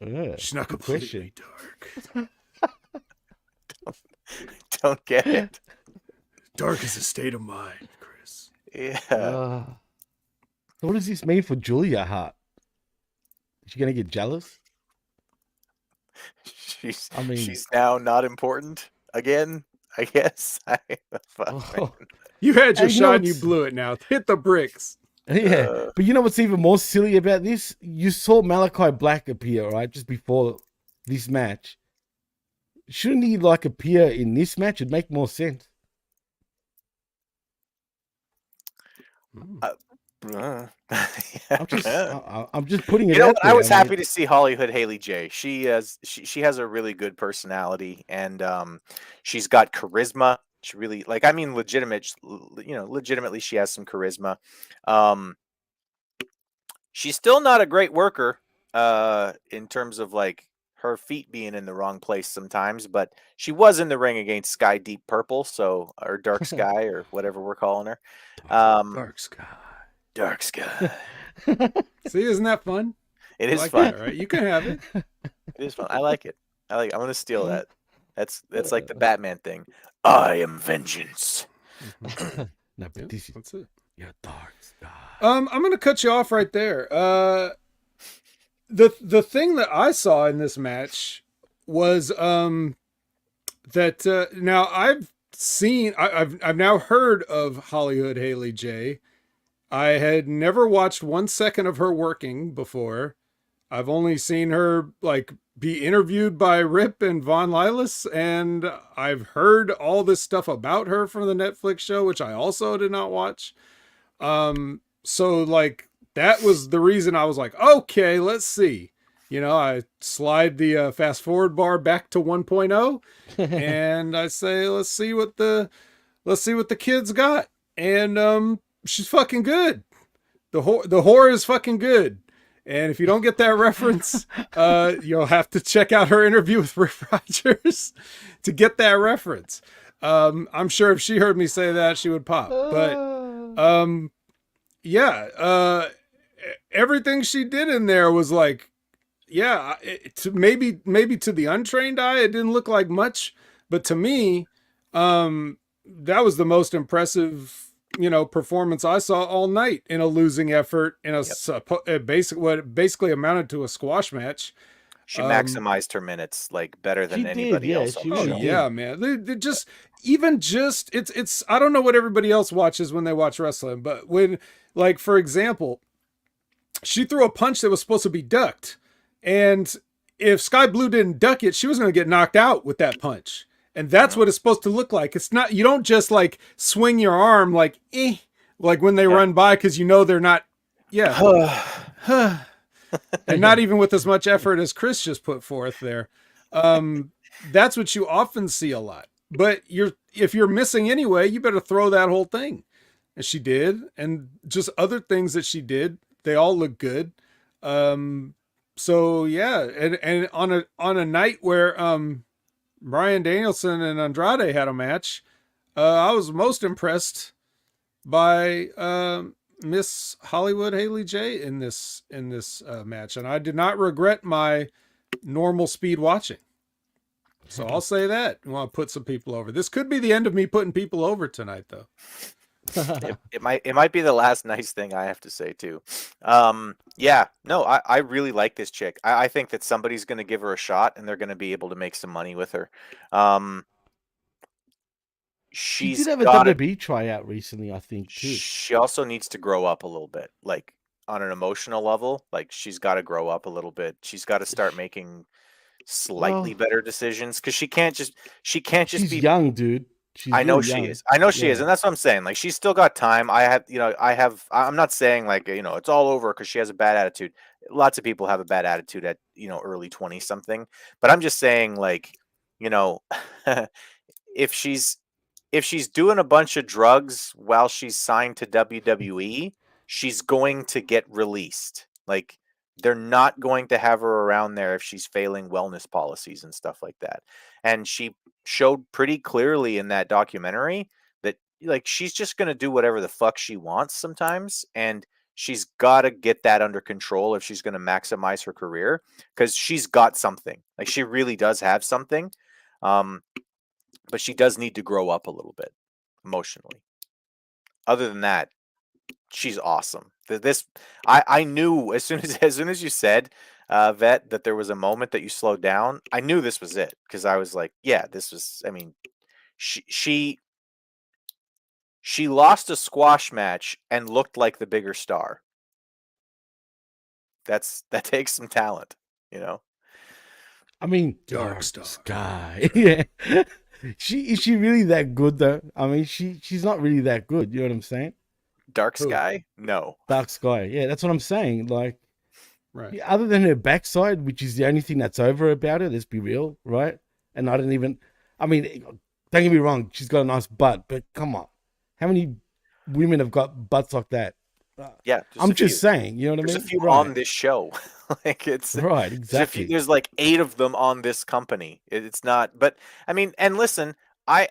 She's not completely dark. Don't get it. Dark is a state of mind, Chris. Yeah. So what does this mean for Julia Hart? Is she gonna get jealous? She's now not important again, I guess. You had your shot, you blew it now. Hit the bricks. Yeah, but you know what's even more silly about this? You saw Malachi Black appear, right, just before this match. Shouldn't he appear in this match? It'd make more sense. I'm just putting it out there. I was happy to see HollyHood Haley J. She has a really good personality, and she's got charisma. She really legitimately she has some charisma. She's still not a great worker in terms of her feet being in the wrong place sometimes, but she was in the ring against Sky Deep Purple, or Dark Sky, or whatever we're calling her. Dark Sky. Dark Sky. See, isn't that fun? It is fun. That, right? You can have it. It is fun. I like it. I'm gonna steal that. That's like the Batman thing. I am vengeance. No, but that's it. You're Dark Sky. I'm gonna cut you off right there. The thing that I saw in this match was that now I've now heard of HollyHood Haley J. I had never watched 1 second of her working before. I've only seen her be interviewed by Rip and Von Lilas, and I've heard all this stuff about her from the Netflix show, which I also did not watch. So that was the reason I was like, okay, let's see. I slide the fast forward bar back to 1.0 and I say, let's see what the kids got. And she's fucking good. The whore is fucking good. And if you don't get that reference, you'll have to check out her interview with Rick Rogers to get that reference. I'm sure if she heard me say that, she would pop. But everything she did in there was yeah, maybe to the untrained eye, it didn't look like much, but to me, that was the most impressive, performance I saw all night in a losing effort in what basically amounted to a squash match. She maximized her minutes like better than She did, anybody yeah, else on she the Oh really show. did. yeah, man. They just it's I don't know what everybody else watches when they watch wrestling, but when, like, for example, she threw a punch that was supposed to be ducked, and if Sky Blue didn't duck it, she was going to get knocked out with that punch. And that's what it's supposed to look like. It's not, you don't just like swing your arm like like when they run by, because they're not and not even with as much effort as Chris just put forth there. That's what you often see a lot. But if you're missing anyway, you better throw that whole thing. And she did, and just other things that she did, they all look good. So yeah, and on a night where Bryan Danielson and Andrade had a match, I was most impressed by Miss Hollywood Haley J in this match, and I did not regret my normal speed watching. So I'll say that. I want to put some people over. This could be the end of me putting people over tonight, though. It might be the last nice thing I have to say too. Yeah, no, I really like this chick. I think that somebody's going to give her a shot, and they're going to be able to make some money with her. She She's did have a got WWE tryout recently, I think, too. She also needs to grow up a little bit, like on an emotional level. Like she's got to grow up a little bit. She's got to start making slightly better decisions, because she can't just She's be young, dude. She's I know really she young. is. I know she is, Yeah. and that's what I'm saying. Like she's still got time. I'm not saying like it's all over because she has a bad attitude. Lots of people have a bad attitude at early 20 something. But I'm just saying, like, you know, if she's doing a bunch of drugs while she's signed to WWE, she's going to get released. Like they're not going to have her around there if she's failing wellness policies and stuff like that. And she showed pretty clearly in that documentary that like she's just going to do whatever the fuck she wants sometimes, and she's got to get that under control if she's going to maximize her career, cuz she's got something. Like she really does have something. But she does need to grow up a little bit emotionally. Other than that, she's awesome. I knew as soon as you said, Vet, that there was a moment that you slowed down. I knew this was it, because I was like, yeah, this was. I mean, she lost a squash match and looked like the bigger star. That takes some talent, you know. I mean, Dark Sky. Yeah. Is she really that good though? I mean, she's not really that good. You know what I'm saying? Dark Who? Sky? No. Dark Sky. Yeah, that's what I'm saying. Like, Right. yeah, other than her backside, which is the only thing that's over about her, let's be real, right? And I don't even. I mean, don't get me wrong. She's got a nice butt, but come on, how many women have got butts like that? Yeah, I'm just saying. You know what I mean? There's a few Right. on this show. Like it's Right, There's, exactly. there's like 8 of them on this company. It's not, but I mean, and listen, I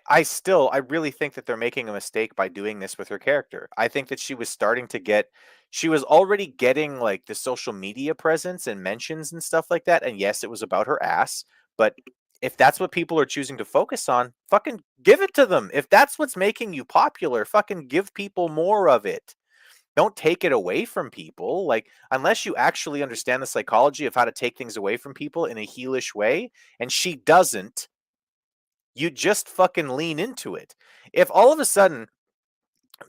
really think that they're making a mistake by doing this with her character. I think that she was already getting like the social media presence and mentions and stuff like that. And yes, it was about her ass, but if that's what people are choosing to focus on, fucking give it to them. If that's what's making you popular, fucking give people more of it. Don't take it away from people. Like, unless you actually understand the psychology of how to take things away from people in a heelish way, and she doesn't, you just fucking lean into it. If all of a sudden,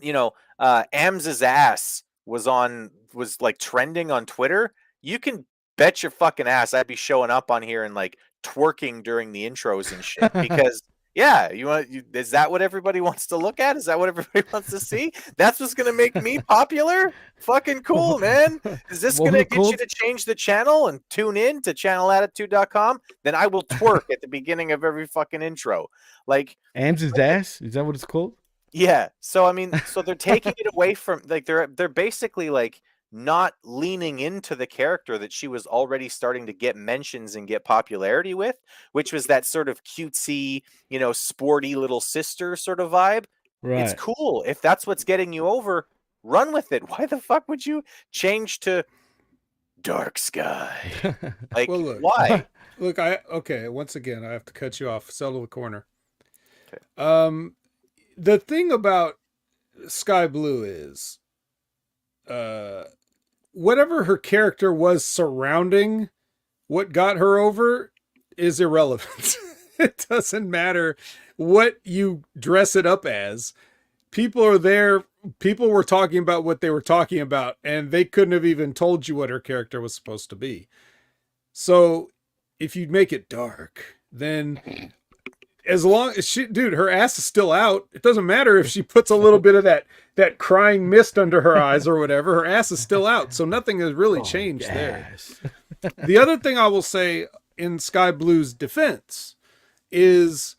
Ambs' ass was like trending on Twitter, you can bet your fucking ass I'd be showing up on here and like twerking during the intros and shit, because yeah, is that what everybody wants to look at? Is that what everybody wants to see? That's what's going to make me popular? Fucking cool, man. Is this going to get you to change the channel and tune in to channelattitude.com? Then I will twerk at the beginning of every fucking intro. Like Ambs' ass? Is that what it's called? Yeah. So I mean, so they're taking it away from, like, they're basically like not leaning into the character that she was already starting to get mentions and get popularity with, which was that sort of cutesy, sporty little sister sort of vibe. Right. It's cool. If that's what's getting you over, run with it. Why the fuck would you change to Dark Sky. Like, Well, look. why? Look, once again, I have to cut you off. Settle the corner. Okay. The thing about Sky Blue is, whatever her character was surrounding what got her over is irrelevant. It doesn't matter what you dress it up as. People are there. People were talking about what they were talking about, and they couldn't have even told you what her character was supposed to be. So if you make it dark, then as long as her ass is still out, it doesn't matter if she puts a little bit of that crying mist under her eyes or whatever, her ass is still out. So nothing has really changed there. The other thing I will say in Sky Blue's defense is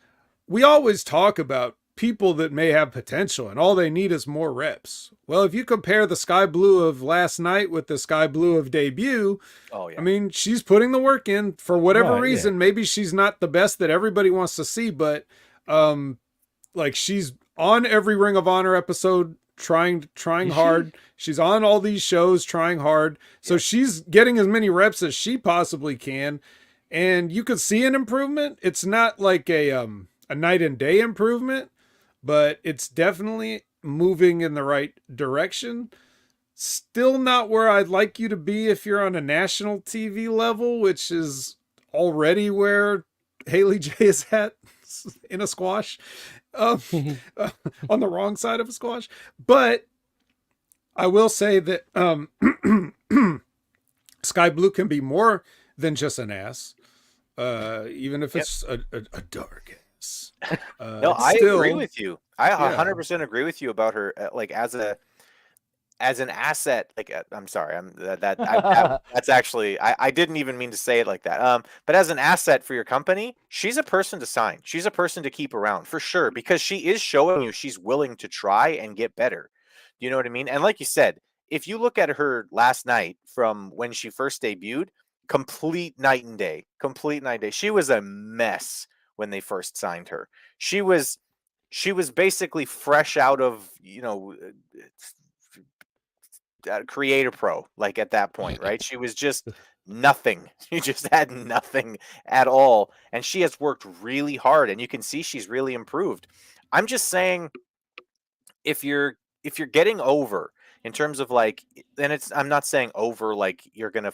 we always talk about people that may have potential and all they need is more reps. Well, if you compare the Sky Blue of last night with the Sky Blue of debut, I mean, she's putting the work in for whatever reason. Maybe she's not the best that everybody wants to see, but like she's on every Ring of Honor episode trying hard. She's on all these shows trying hard. So she's getting as many reps as she possibly can. And you could see an improvement. It's not like a night and day improvement, but it's definitely moving in the right direction. Still not where I'd like you to be if you're on a national TV level, which is already where Haley J is at in a squash, on the wrong side of a squash. But I will say that Sky Blue can be more than just an ass, even if it's a dark ass. No, I agree with you. I 100% agree with you about her. Like as an asset. Like I'm sorry, that's actually I didn't even mean to say it like that. But as an asset for your company, she's a person to sign. She's a person to keep around for sure because she is showing you she's willing to try and get better. You know what I mean? And like you said, if you look at her last night from when she first debuted, complete night and day. She was a mess when they first signed her. She was basically fresh out of, Creator Pro, like at that point, right? She was just nothing. She just had nothing at all. And she has worked really hard and you can see she's really improved. I'm just saying if you're getting over in terms of like, and I'm not saying over like you're gonna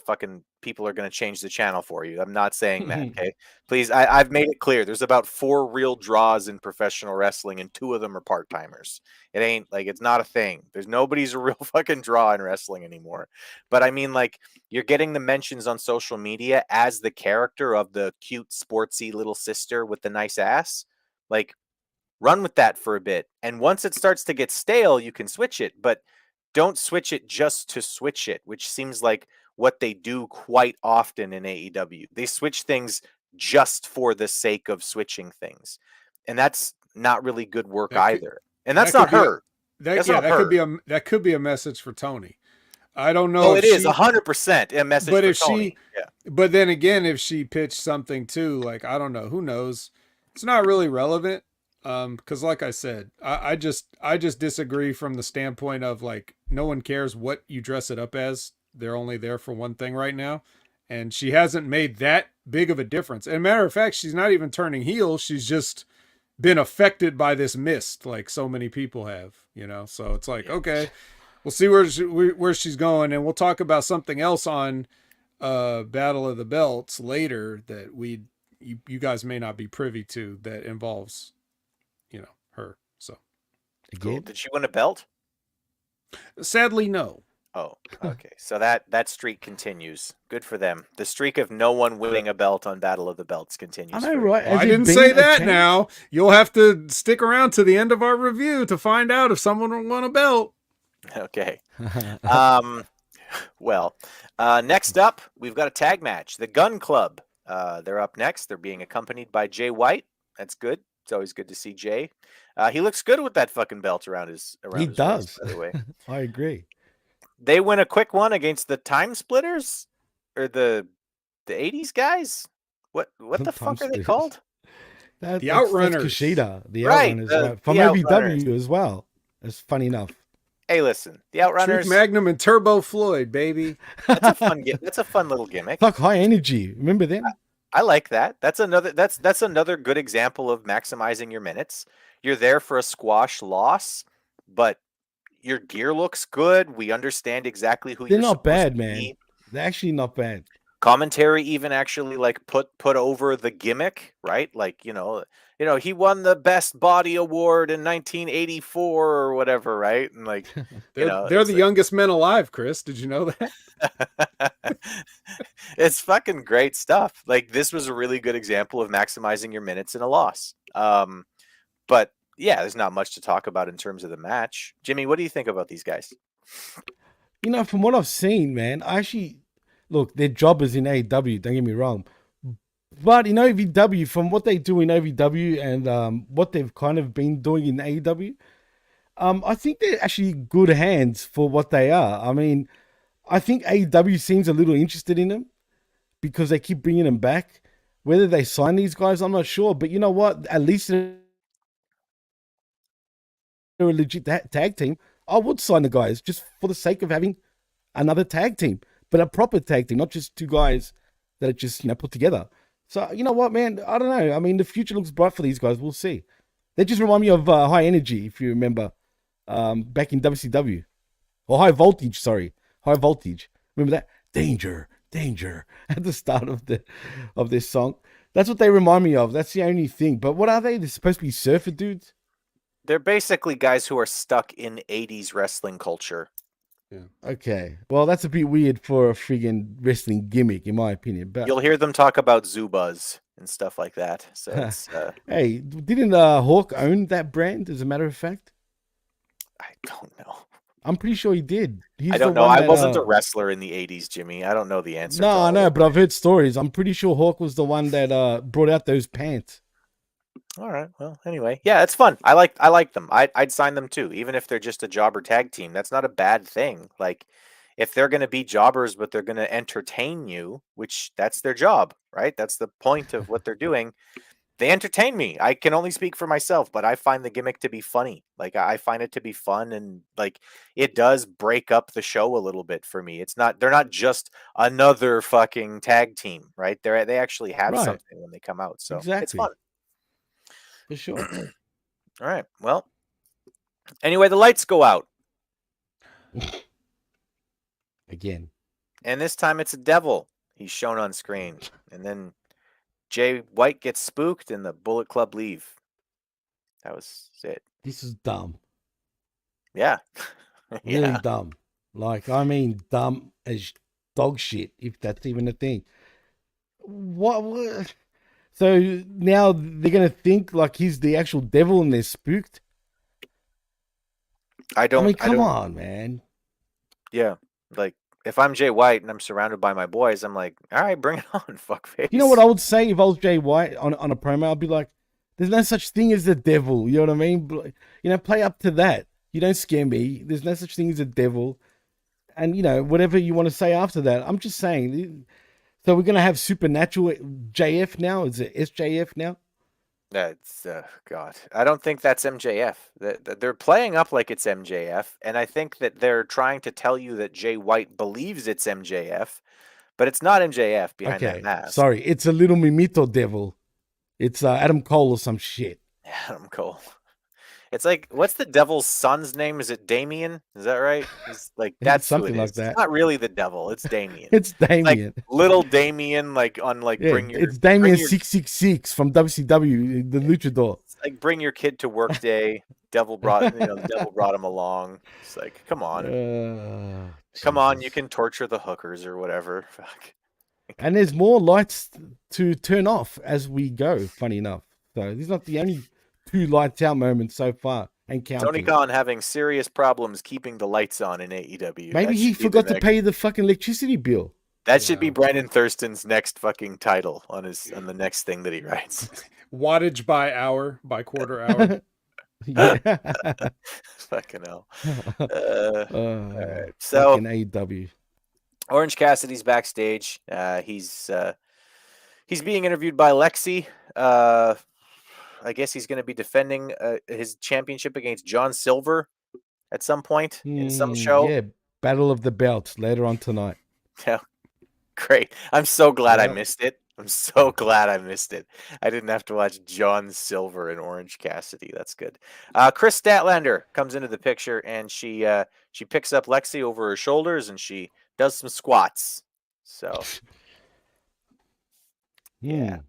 people are gonna change the channel for you. I'm not saying that. Okay, please. I've made it clear. There's about 4 real draws in professional wrestling, and 2 of them are part timers. It ain't like it's not a thing. There's nobody's a real fucking draw in wrestling anymore. But I mean, like you're getting the mentions on social media as the character of the cute, sportsy little sister with the nice ass. Like, run with that for a bit, and once it starts to get stale, you can switch it. But don't switch it just to switch it, which seems like what they do quite often in AEW. They switch things just for the sake of switching things. And that's not really good work either. And that's not her. That could be a message for Tony. I don't know. Oh, it is 100% a message but for if Tony. But then again, if she pitched something too, like, I don't know, who knows? It's not really relevant. Because like I said, I just disagree from the standpoint of like no one cares what you dress it up as. They're only there for one thing right now, and she hasn't made that big of a difference. And matter of fact, she's not even turning heel. She's just been affected by this mist, like so many people have. So it's like, okay, we'll see where she's going, and we'll talk about something else on Battle of the Belts later that you guys may not be privy to that involves her. So cool. Did she win a belt? Sadly, no. Oh, okay. So that streak continues. Good for them. The streak of no one winning a belt on Battle of the Belts continues. Right. I didn't say that. Now you'll have to stick around to the end of our review to find out if someone won a belt. Okay. Well, next up, we've got a tag match. The Gun Club. They're up next. They're being accompanied by Jay White. That's good. It's always good to see Jay. He looks good with that fucking belt around his waist, by the way. I agree. They win a quick one against the Time Splitters or the 80s guys. What the fuck are they called? The Outrunners. Kushida. The right, Outrunners from ABW as well. It's funny enough. Hey, listen, the Truth Outrunners. Magnum and Turbo Floyd, baby. That's a fun. That's a fun little gimmick. Fuck high energy. Remember them? I like that. That's another good example of maximizing your minutes. You're there for a squash loss, but your gear looks good. We understand exactly who They're you're not supposed bad, to man. be. They're actually not bad. Commentary even actually like put over the gimmick, right? Like, he won the best body award in 1984 or whatever, right? And like, They're the youngest men alive, Chris. Did you know that? it's fucking great stuff. Like, this was a really good example of maximizing your minutes in a loss. But yeah, there's not much to talk about in terms of the match. Jimmy, what do you think about these guys? From what I've seen, man, I actually look, they're jobbers in AEW, don't get me wrong. But in OVW, from what they do in OVW and what they've kind of been doing in AEW, I think they're actually good hands for what they are. I mean, I think AEW seems a little interested in them because they keep bringing them back. Whether they sign these guys, I'm not sure. But you know what? At least they're a legit tag team. I would sign the guys just for the sake of having another tag team, but a proper tag team, not just two guys that are just, put together. So, you know what, man? I don't know. I mean, the future looks bright for these guys. We'll see. They just remind me of High Energy, if you remember, back in WCW. Or High Voltage, sorry. High Voltage. Remember that? Danger, danger, at the start of this song. That's what they remind me of. That's the only thing. But what are they? They're supposed to be surfer dudes? They're basically guys who are stuck in 80s wrestling culture. Yeah. Okay. Well, that's a bit weird for a friggin' wrestling gimmick, in my opinion. But you'll hear them talk about Zubas and stuff like that. So it's, hey, didn't Hawk own that brand, as a matter of fact? I don't know. I'm pretty sure he did. I don't know. I wasn't a wrestler in the 80s, Jimmy. I don't know the answer. No, I know, but I've heard stories. I'm pretty sure Hawk was the one that brought out those pants. All right. Well, anyway, yeah, it's fun. I like them. I'd sign them too, even if they're just a jobber tag team. That's not a bad thing. Like, if they're going to be jobbers, but they're going to entertain you, which that's their job, right? That's the point of what they're doing. They entertain me. I can only speak for myself, but I find the gimmick to be funny. Like, I find it to be fun, and like, it does break up the show a little bit for me. They're not just another fucking tag team, right? They actually have something when they come out. So it's fun. For sure. All right. Well, anyway, the lights go out. Again. And this time it's a devil. He's shown on screen. And then Jay White gets spooked and the Bullet Club leave. That was it. This is dumb. Yeah. Really dumb. Like, I mean, dumb as dog shit, if that's even a thing. What? So now they're going to think like he's the actual devil and they're spooked? I mean, come on, man. Yeah. Like, if I'm Jay White and I'm surrounded by my boys, I'm like, all right, bring it on, fuckface. You know what I would say if I was Jay White on a promo? I'd be like, there's no such thing as the devil. You know what I mean? Play up to that. You don't scare me. There's no such thing as a devil. And, whatever you want to say after that. I'm just saying. So we're going to have Supernatural JF now? Is it SJF now? That's, God. I don't think that's MJF. They're playing up like it's MJF, and I think that they're trying to tell you that Jay White believes it's MJF, but it's not MJF behind that mask. Sorry, it's a little Mimito devil. It's Adam Cole or some shit. Adam Cole. It's like, what's the devil's son's name? Is it Damien? Is that right? It's like, that's something who it is. like that. It's not really the devil. It's Damien. It's Damien. Like little Damien, it's Damien 666 from WCW, the Luchador. It's like, bring your kid to work day. Devil brought him along. It's like, come on. Come on, you can torture the hookers or whatever. Fuck. And there's more lights to turn off as we go, funny enough. So this is not the only 2 lights out moments so far and counting. Tony Khan having serious problems keeping the lights on in AEW. Maybe he forgot to pay the fucking electricity bill. That should be Brandon Thurston's next fucking title on the next thing that he writes. Wattage by hour, by quarter hour. Fucking hell. All right. So AEW. Orange Cassidy's backstage. He's being interviewed by Lexi. I guess he's going to be defending his championship against John Silver, at some point in some show. Yeah, Battle of the Belts later on tonight. Yeah, great. I'm so glad I Yep. missed it. I'm so glad I missed it. I didn't have to watch John Silver and Orange Cassidy. That's good. Chris Statlander comes into the picture, and she picks up Lexi over her shoulders, and she does some squats. So yeah,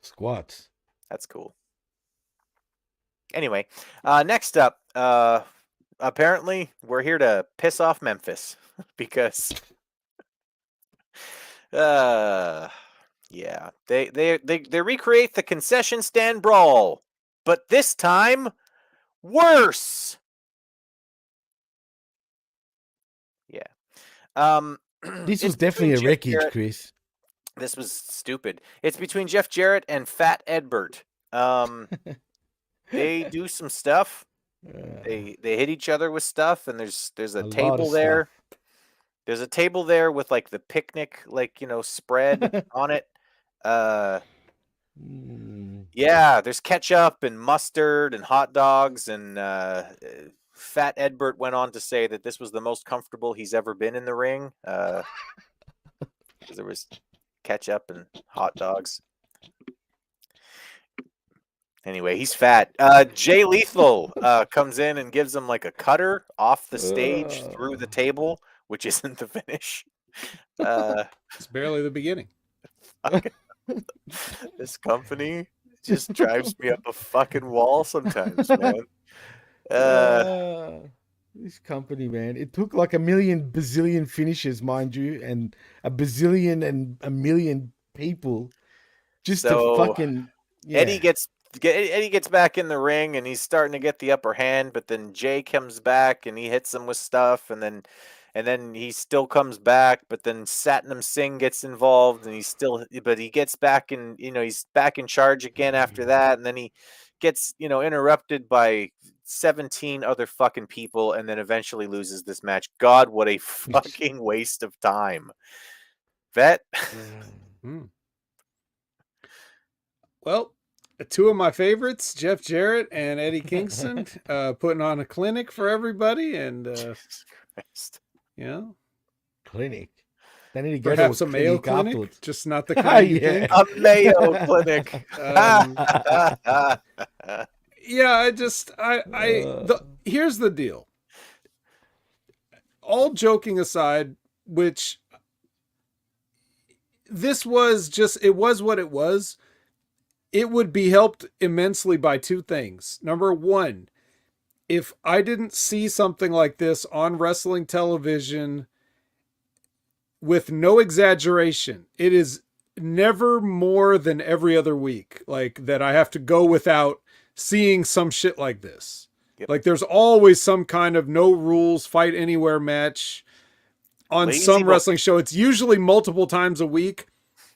Squats. that's cool. Anyway, next up, apparently we're here to piss off Memphis because yeah, they recreate the concession stand brawl, but this time worse. Yeah. This was it's definitely between a Jeff wreckage, Jarrett- Chris. This was stupid. It's between Jeff Jarrett and Fat Edbert. They do some stuff. They hit each other with stuff, and there's a lot table of there. stuff. There's a table there with like the picnic, like, spread on it. Yeah, there's ketchup and mustard and hot dogs, and Fat Edbert went on to say that this was the most comfortable he's ever been in the ring. 'Cause there was ketchup and hot dogs. Anyway, he's fat. Jay Lethal comes in and gives him like a cutter off the stage through the table, which isn't the finish. It's barely the beginning. This company just drives me up a fucking wall sometimes, man. This company, man, it took like a million bazillion finishes, mind you, and a bazillion and a million people just So, to fucking Eddie gets back in the ring, and he's starting to get the upper hand, but then Jay comes back and he hits him with stuff, and then he still comes back, but then Satnam Singh gets involved, and he gets back in, he's back in charge again after that, and then he gets, interrupted by 17 other fucking people, and then eventually loses this match. God, what a fucking waste of time. Vet? Well, two of my favorites, Jeff Jarrett and Eddie Kingston, putting on a clinic for everybody, and Jesus Christ. clinic. They need to go Perhaps to a Mayo clinic, afterwards. just not the kind you think. A Mayo clinic. Yeah, here's the deal. All joking aside, which this was it was what it was. It would be helped immensely by two things. Number one, if I didn't see something like this on wrestling television, with no exaggeration, it is never more than every other week, like, that I have to go without seeing some shit like this. Yep. Like, there's always some kind of no rules, fight anywhere match on some wrestling show. It's usually multiple times a week,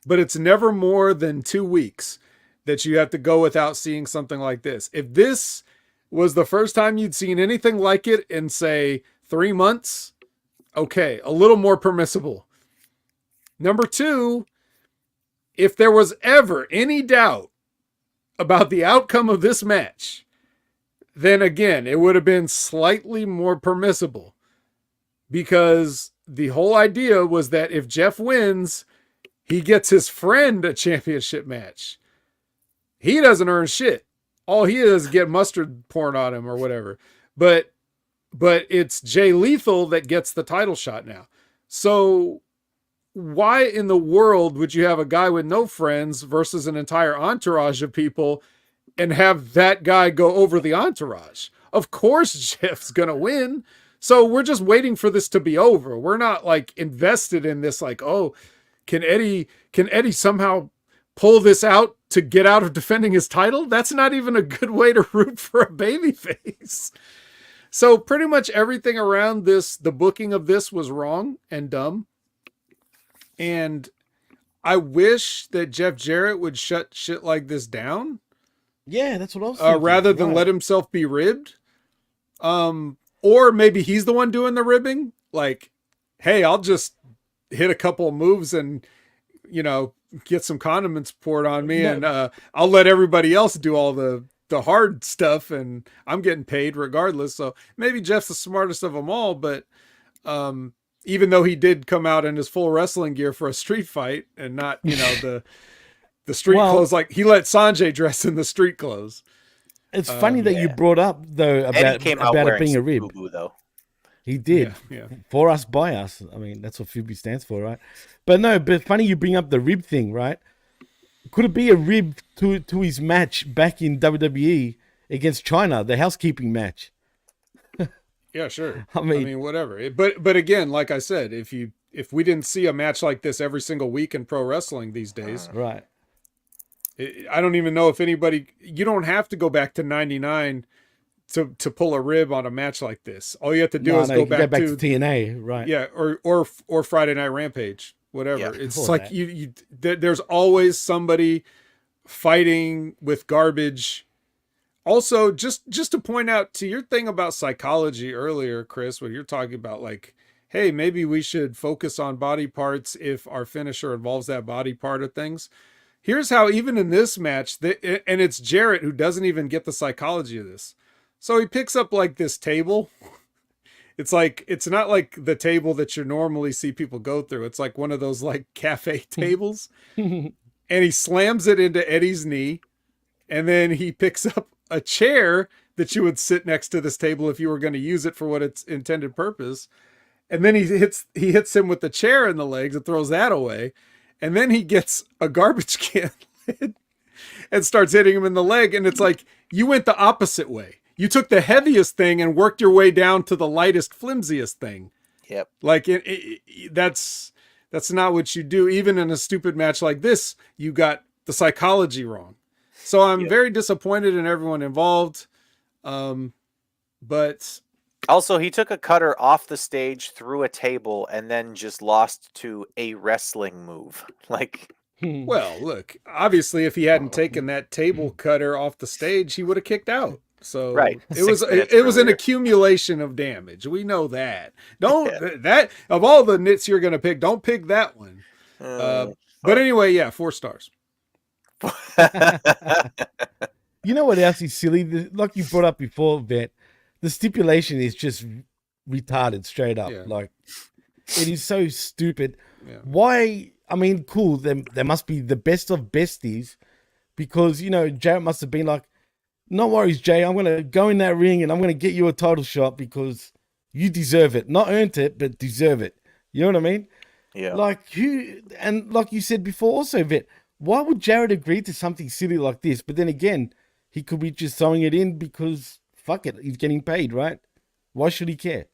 but it's never more than 2 weeks that you have to go without seeing something like this. If this was the first time you'd seen anything like it in, say, 3 months, okay, a little more permissible. Number two, if there was ever any doubt about the outcome of this match, then again, it would have been slightly more permissible, because the whole idea was that if Jeff wins, he gets his friend a championship match. He doesn't earn shit. All he is get mustard poured on him or whatever. But it's Jay Lethal that gets the title shot now. So why in the world would you have a guy with no friends versus an entire entourage of people and have that guy go over the entourage? Of course Jeff's going to win. So we're just waiting for this to be over. We're not like invested in this, like, oh, can Eddie somehow pull this out to get out of defending his title? That's not even a good way to root for a babyface. So pretty much everything around this, the booking of this, was wrong and dumb. And I wish that Jeff Jarrett would shut shit like this down. Yeah, that's what I was thinking. Rather than let himself be ribbed. Or maybe he's the one doing the ribbing. Like, hey, I'll just hit a couple of moves and, get some condiments poured on me, and I'll let everybody else do all the the hard stuff, and I'm getting paid regardless. So maybe Jeff's the smartest of them all, but even though he did come out in his full wrestling gear for a street fight and not, the street clothes, like he let Sanjay dress in the street clothes. It's funny that you brought up though about it being a rib. Fubu, though. He did. Yeah. For us, by us. I mean, that's what Fubu stands for, right? But funny you bring up the rib thing, right? Could it be a rib to his match back in WWE against China, the housekeeping match? Yeah, sure. I mean whatever. But again, like I said, if we didn't see a match like this every single week in pro wrestling these days, right? I don't even know if anybody. You don't have to go back to '99 to pull a rib on a match like this. All you have to do is go back to TNA, right? Yeah, or Friday Night Rampage, whatever. Yeah, it's like there's always somebody fighting with garbage. Also, just to point out to your thing about psychology earlier, Chris, when you're talking about like, hey, maybe we should focus on body parts if our finisher involves that body part of things. Here's how, even in this match, and it's Jarrett who doesn't even get the psychology of this. So he picks up like this table. It's like, it's not like the table that you normally see people go through. It's like one of those like cafe tables. And he slams it into Eddie's knee. And then he picks up a chair that you would sit next to this table if you were going to use it for what its intended purpose. And then he hits him with the chair in the legs and throws that away. And then he gets a garbage can lid and starts hitting him in the leg. And it's like, you went the opposite way. You took the heaviest thing and worked your way down to the lightest, flimsiest thing. Yep. Like that's not what you do. Even in a stupid match like this, you got the psychology wrong. So I'm very disappointed in everyone involved. But also, he took a cutter off the stage through a table and then just lost to a wrestling move. Like, well, look, obviously if he hadn't taken that table cutter off the stage, he would have kicked out. So right. It was an accumulation of damage. We know that. That of all the nits you're going to pick, don't pick that one. But anyway, 4 stars. You know what else is silly? Like you brought up before, Vet, the stipulation is just retarded straight up. Yeah. Like, it is so stupid. Yeah. Why? I mean, cool. There must be the best of besties, because, Jarrett must have been like, no worries, Jay, I'm going to go in that ring and I'm going to get you a title shot because you deserve it. Not earned it, but deserve it. You know what I mean? Yeah. Like, and like you said before also, Vet, why would Jarrett agree to something silly like this? But then again, he could be just throwing it in because, fuck it, he's getting paid, right? Why should he care?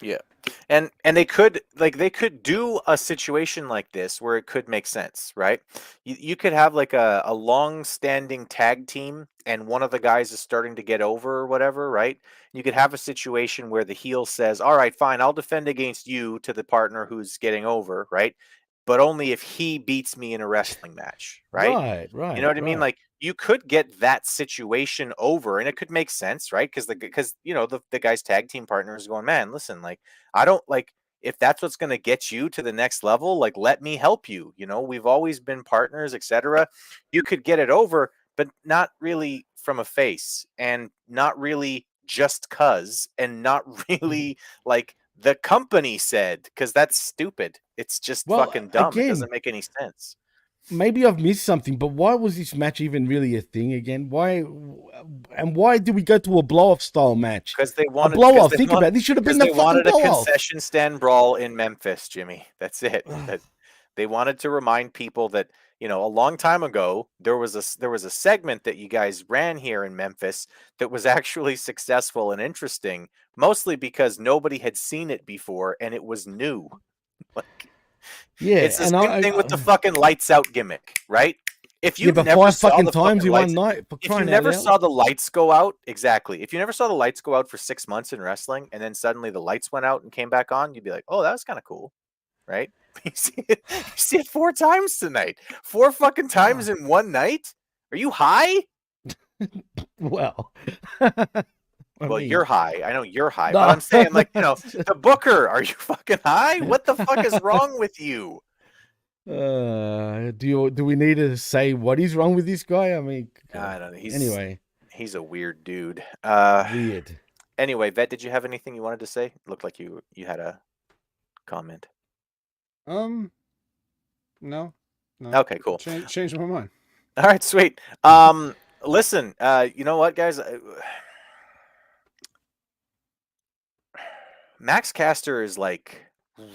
Yeah. And they could do a situation like this where it could make sense, right? You could have like a long-standing tag team and one of the guys is starting to get over or whatever, right? You could have a situation where the heel says, all right, fine, I'll defend against you to the partner who's getting over, right? But only if he beats me in a wrestling match, right? Right. You know what I mean? Like, you could get that situation over and it could make sense, right? Because the guy's tag team partner is going, man, listen, like, I don't like, if that's what's going to get you to the next level, like, let me help you. We've always been partners, etc. You could get it over, but not really from a face and not really just cuz and not really like the company said, because that's stupid. It's just fucking dumb. It doesn't make any sense. Maybe I've missed something, but why was this match even really a thing again? Why did we go to a blow-off style match? Because they wanted a blow-off. Think about it. This should have been the fucking blow-off. They wanted a concession stand brawl in Memphis, Jimmy. That's it. They wanted to remind people that, a long time ago, there was a segment that you guys ran here in Memphis that was actually successful and interesting, mostly because nobody had seen it before and it was new. Like, yeah, it's the same thing with the fucking lights out gimmick, right? If you never 5 saw fucking the times in lights, one night, if you never saw the lights go out, exactly. If you never saw the lights go out for 6 months in wrestling, and then suddenly the lights went out and came back on, you'd be like, "Oh, that was kind of cool," right? You see it 4 times tonight, 4 fucking times in one night. Are you high? Well. You're high. I know you're high, but I'm saying, like, the booker, are you fucking high? What the fuck is wrong with you? Do we need to say what is wrong with this guy? I mean, I don't know. anyway, He's a weird dude. weird. Anyway, Vet, did you have anything you wanted to say? It looked like you had a comment. No. No. Okay, cool. Change my mind. All right, sweet. Listen, you know what, guys? Max Caster is like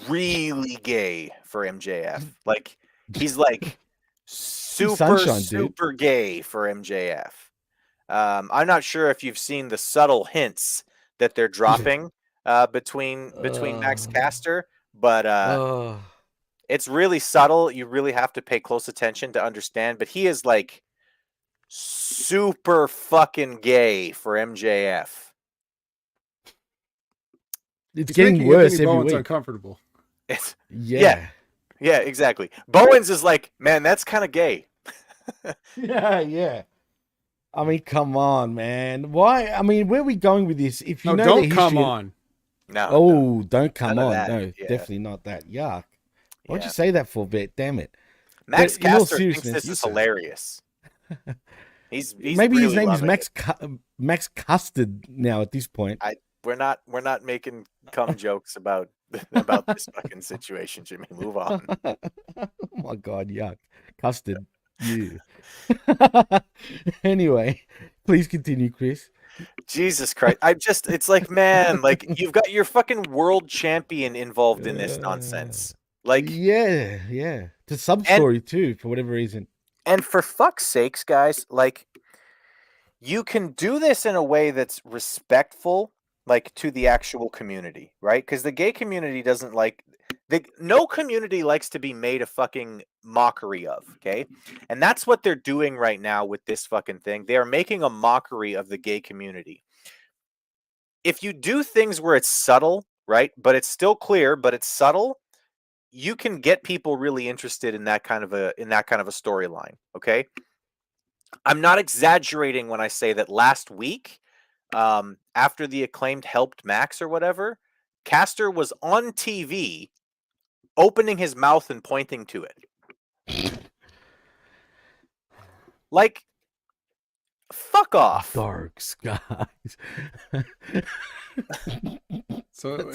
really gay for MJF. Like he's like super sunshine, dude. super gay for MJF. I'm not sure if you've seen the subtle hints that they're dropping between Max Caster, but it's really subtle. You really have to pay close attention to understand. But he is like super fucking gay for MJF. It's getting worse every Bowen's week. Uncomfortable. It's Yeah, exactly. Bowens is like, man, that's kind of gay. yeah. I mean, come on, man. Why? I mean, where are we going with this? If you know don't the come history on. No. Oh, don't come None of on. that. No, Yeah. definitely not that. Yuck. Why'd Yeah. you say that for, Bet? Damn it. Max But in all Caster thinks seriousness, this is hilarious. He's maybe really his name is loving Max Custard now at this point. We're not making cum jokes about this fucking situation, Jimmy. Move on. Oh my God, yuck. Custard. You. Anyway, please continue, Chris. Jesus Christ. It's like, man, like you've got your fucking world champion involved in this nonsense. Like, yeah. It's a sub story too, for whatever reason. and for fuck's sakes, guys, like you can do this in a way that's respectful, like to the actual community, right? Because the gay community doesn't like no community likes to be made a fucking mockery of, okay? And that's what they're doing right now with this fucking thing. They are making a mockery of the gay community. If you do things where it's subtle, right? But it's still clear, but it's subtle, you can get people really interested in that kind of a storyline, okay? I'm not exaggerating when I say that last week, after the Acclaimed helped Max or whatever, Caster was on TV opening his mouth and pointing to it. Like, fuck off. Darks, guys. So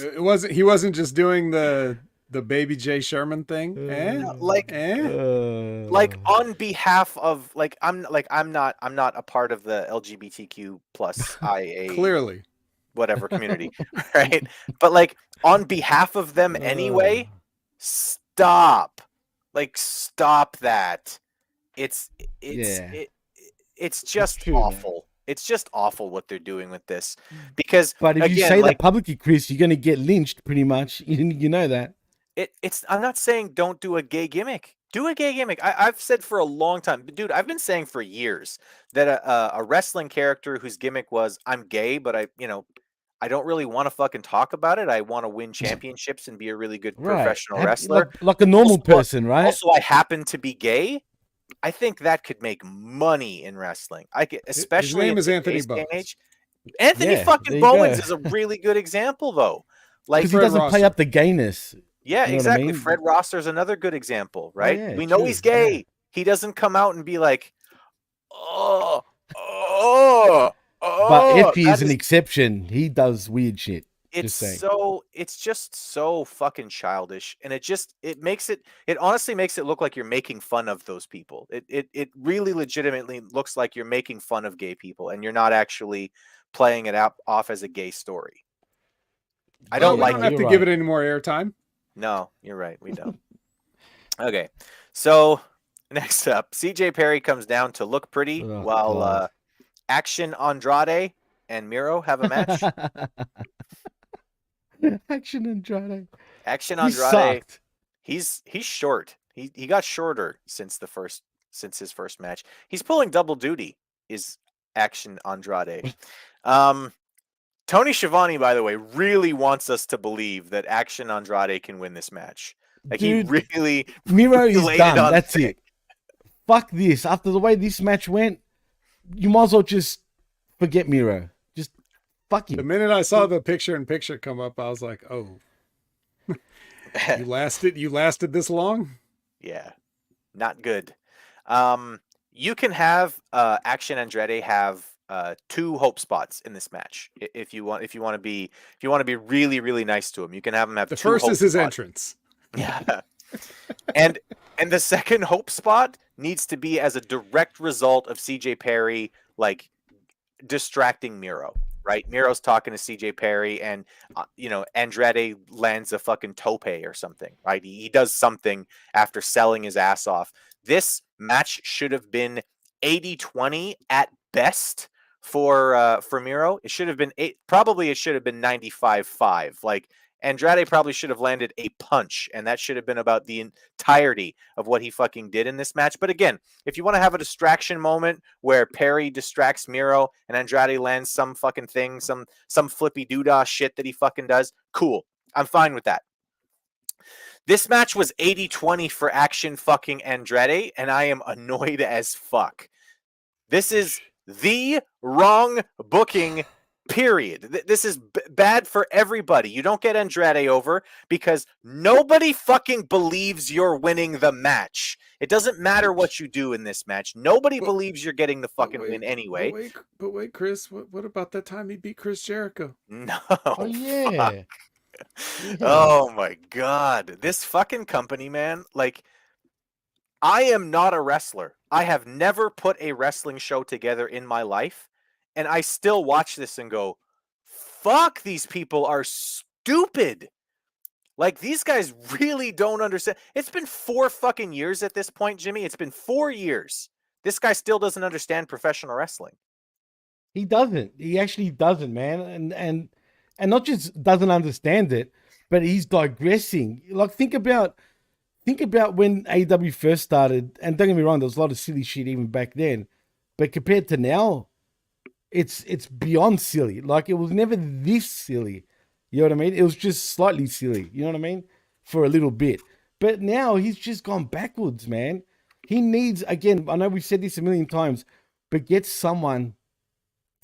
he wasn't just doing the Baby J Sherman thing. Like on behalf of I'm not a part of the LGBTQ plus IA Clearly whatever community, right? But like on behalf of them anyway, stop that. It's just true, awful. Man. It's just awful what they're doing with this. Because but if again, you say that publicly, Chris, you're gonna get lynched pretty much. You know that. I'm not saying don't do a gay gimmick. Do a gay gimmick. I've said for a long time, dude, I've been saying for years that a wrestling character whose gimmick was I'm gay, but I don't really want to fucking talk about it. I want to win championships and be a really good professional wrestler. Like a normal person, right? Also, I happen to be gay. I think that could make money in wrestling. Especially his name is Anthony Bowens. Anthony fucking Bowens is a really good example, though. Like because he doesn't play up the gayness. Yeah, you know exactly. I mean? Fred Rosser's another good example, right? Yeah, we know he's gay. Yeah. He doesn't come out and be like, but if he is an exception, he does weird shit. It's just so fucking childish, and it honestly makes it look like you're making fun of those people. It really legitimately looks like you're making fun of gay people, and you're not actually playing it off as a gay story. I don't like. We don't have to give it any more airtime. No, you're right. We don't. Okay, so next up, CJ Perry comes down to look pretty while Action Andrade and Miro have a match. Action Andrade. He's short. He got shorter since his first match. He's pulling double duty. Is Action Andrade. Tony Schiavone, by the way, really wants us to believe that Action Andrade can win this match. Like, dude, he really Miro is done. That's it. Fuck this. After the way this match went, you might as well just forget Miro. Just fuck him. The minute I saw the picture-in-picture come up, I was like, oh. You lasted this long? Yeah, not good. You can have Action Andretti have two hope spots in this match if you want. If you want to be really really nice to him, you can have him have The two first hope is his spots. entrance. Yeah, and the second hope spot needs to be as a direct result of CJ Perry like distracting Miro. Right, Miro's talking to CJ Perry, and Andretti lands a fucking tope or something. Right, he does something after selling his ass off. This match should have been 80-20 at best for Miro. It should have been probably it should have been 95-5. Like Andrade probably should have landed a punch, and that should have been about the entirety of what he fucking did in this match. But again, if you want to have a distraction moment where Perry distracts Miro and Andrade lands some fucking thing, some flippy doodah shit that he fucking does, cool. I'm fine with that. This match was 80-20 for Action fucking Andrade, and I am annoyed as fuck. This is the wrong booking, period. This is bad for everybody. You don't get Andrade over because nobody fucking believes you're winning the match. It doesn't matter what you do in this match. Nobody believes you're getting the fucking win anyway. But wait, Chris, what about that time he beat Chris Jericho? No. Oh yeah. Yeah. Oh my god. This fucking company, man, like I am not a wrestler. I have never put a wrestling show together in my life, and I still watch this and go, fuck, these people are stupid. Like, these guys really don't understand. It's been 4 fucking years at this point, Jimmy. It's been 4 years. This guy still doesn't understand professional wrestling. He doesn't. He actually doesn't, man. And not just doesn't understand it, but he's digressing. Like, think about when AEW first started, and don't get me wrong, there was a lot of silly shit even back then. But compared to now, it's beyond silly. Like, it was never this silly. You know what I mean? It was just slightly silly. You know what I mean? For a little bit. But now he's just gone backwards, man. He needs, again, I know we've said this a million times, but get someone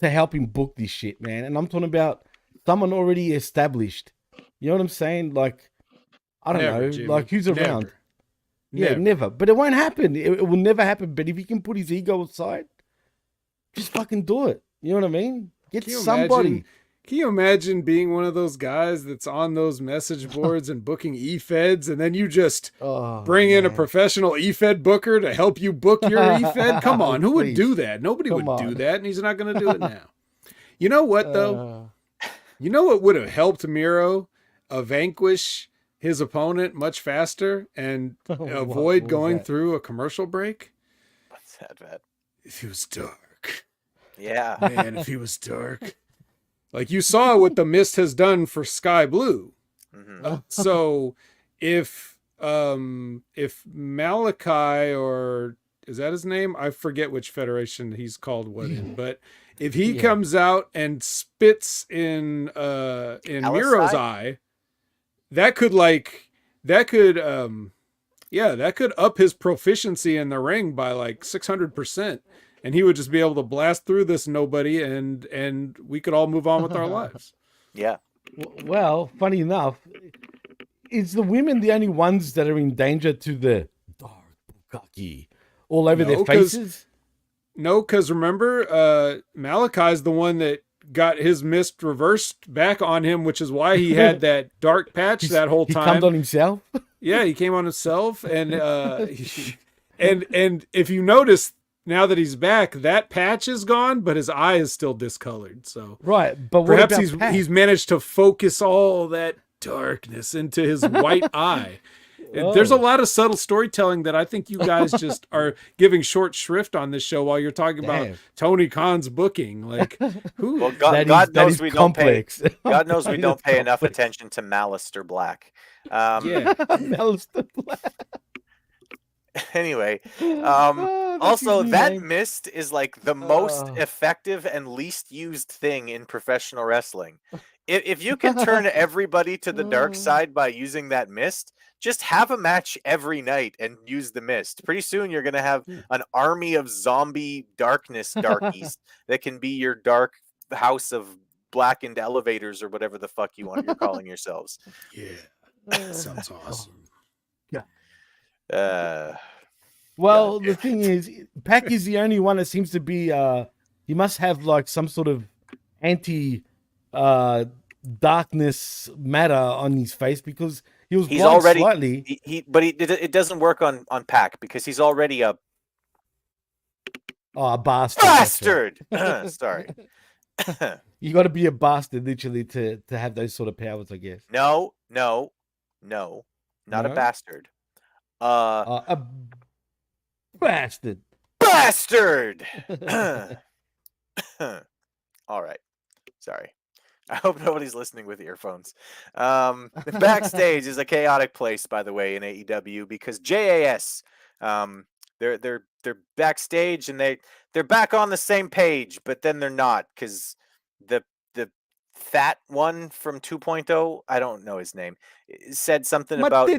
to help him book this shit, man. And I'm talking about someone already established. You know what I'm saying? Like, I don't know. Jimmy. Like, who's around? Never. Yeah, never. But it won't happen. It will never happen. But if he can put his ego aside, just fucking do it. You know what I mean? Get somebody. Can you imagine being one of those guys that's on those message boards and booking e-feds, and then you just bring in a professional e-fed booker to help you book your e-fed? Come on, who would do that? Nobody would do that, and he's not going to do it now. You know what, though? You know what would have helped Miro vanquish his opponent much faster and avoid going through a commercial break? What's that, Vet? If he was dark. Yeah. Man, if he was dark. Like, you saw what the mist has done for Sky Blue. Mm-hmm. So if Malachi, or is that his name? I forget which federation he's called what in, but if he comes out and spits in Miro's eye, that could up his proficiency in the ring by like 600%. And he would just be able to blast through this nobody, and we could all move on with our lives. Yeah. Well, funny enough, is the women the only ones that are in danger to the dark bukkake all over their faces? No, because remember, Malachi's the one that got his mist reversed back on him, which is why he had that dark patch that whole time. He came on himself? Yeah, he came on himself. And and if you notice, now that he's back, that patch is gone, but his eye is still discolored. So right, but perhaps he's managed to focus all that darkness into his white eye. There's a lot of subtle storytelling that I think you guys just are giving short shrift on this show while you're talking about Tony Khan's booking. Like, who? Well, God knows we don't pay enough attention to Malister Black. Malister Black. Anyway, also that mist is like the most effective and least used thing in professional wrestling. If you can turn everybody to the dark side by using that mist, just have a match every night and use the mist. Pretty soon you're going to have an army of zombie darkness darkies that can be your dark house of blackened elevators or whatever the fuck you're calling yourselves. Yeah. Sounds awesome. Well, the goddamn thing it. is, Pac is the only one that seems to be. He must have like some sort of anti darkness matter on his face because he was He's blind already slightly. it doesn't work on Pac because he's already a Oh, a bastard. That's right. bastard. Sorry. You got to be a bastard literally to have those sort of powers, I guess. No, not a No? bastard. A bastard. Bastard. All right. Sorry. I hope nobody's listening with earphones. Backstage is a chaotic place, by the way, in AEW because JAS, they're backstage and they're back on the same page, but then they're not because the fat one from 2.0, I don't know his name, said something about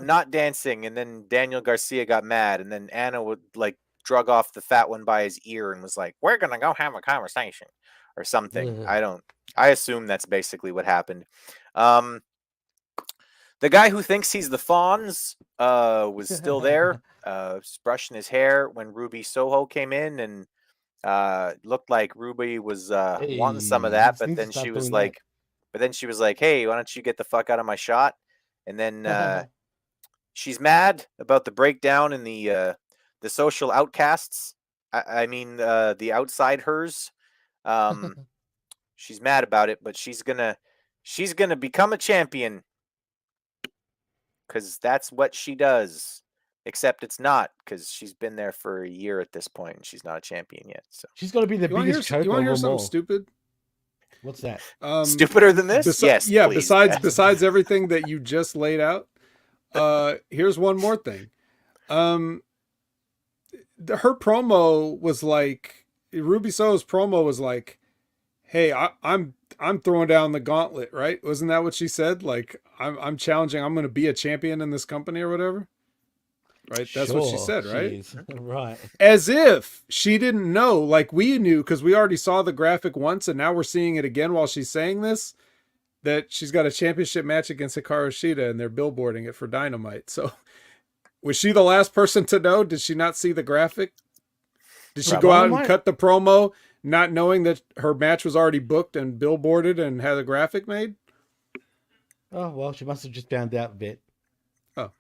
not dancing, and then Daniel Garcia got mad, and then Anna would like drug off the fat one by his ear and was like, "We're gonna go have a conversation." Or something. Ugh. I assume that's basically what happened. The guy who thinks he's the Fonz was still there, brushing his hair when Ruby Soho came in, and looked like Ruby was wanting some of Hey, that, he needs to stop doing that. but then she was like, "Hey, why don't you get the fuck out of my shot?" And then she's mad about the breakdown in the social outcasts. I mean the outside hers. She's mad about it, but she's gonna become a champion because that's what she does. Except it's not because she's been there for a year at this point and she's not a champion yet. So She's got to be the You want biggest choker to of hear them something all. stupid? What's that? stupider than this? Yes. Yeah. Please. Besides everything that you just laid out, here's one more thing. Her promo was like Ruby Soho's promo was like, "Hey, I'm throwing down the gauntlet," right? Wasn't that what she said? Like, I'm challenging. I'm going to be a champion in this company or whatever. Right? That's what she said, right? Right. As if she didn't know, like we knew, because we already saw the graphic once, and now we're seeing it again while she's saying this, that she's got a championship match against Hikaru Shida, and they're billboarding it for Dynamite. So, was she the last person to know? Did she not see the graphic? Did she go out and cut the promo, not knowing that her match was already booked and billboarded and had a graphic made? Oh, well, she must have just found out a bit. Oh.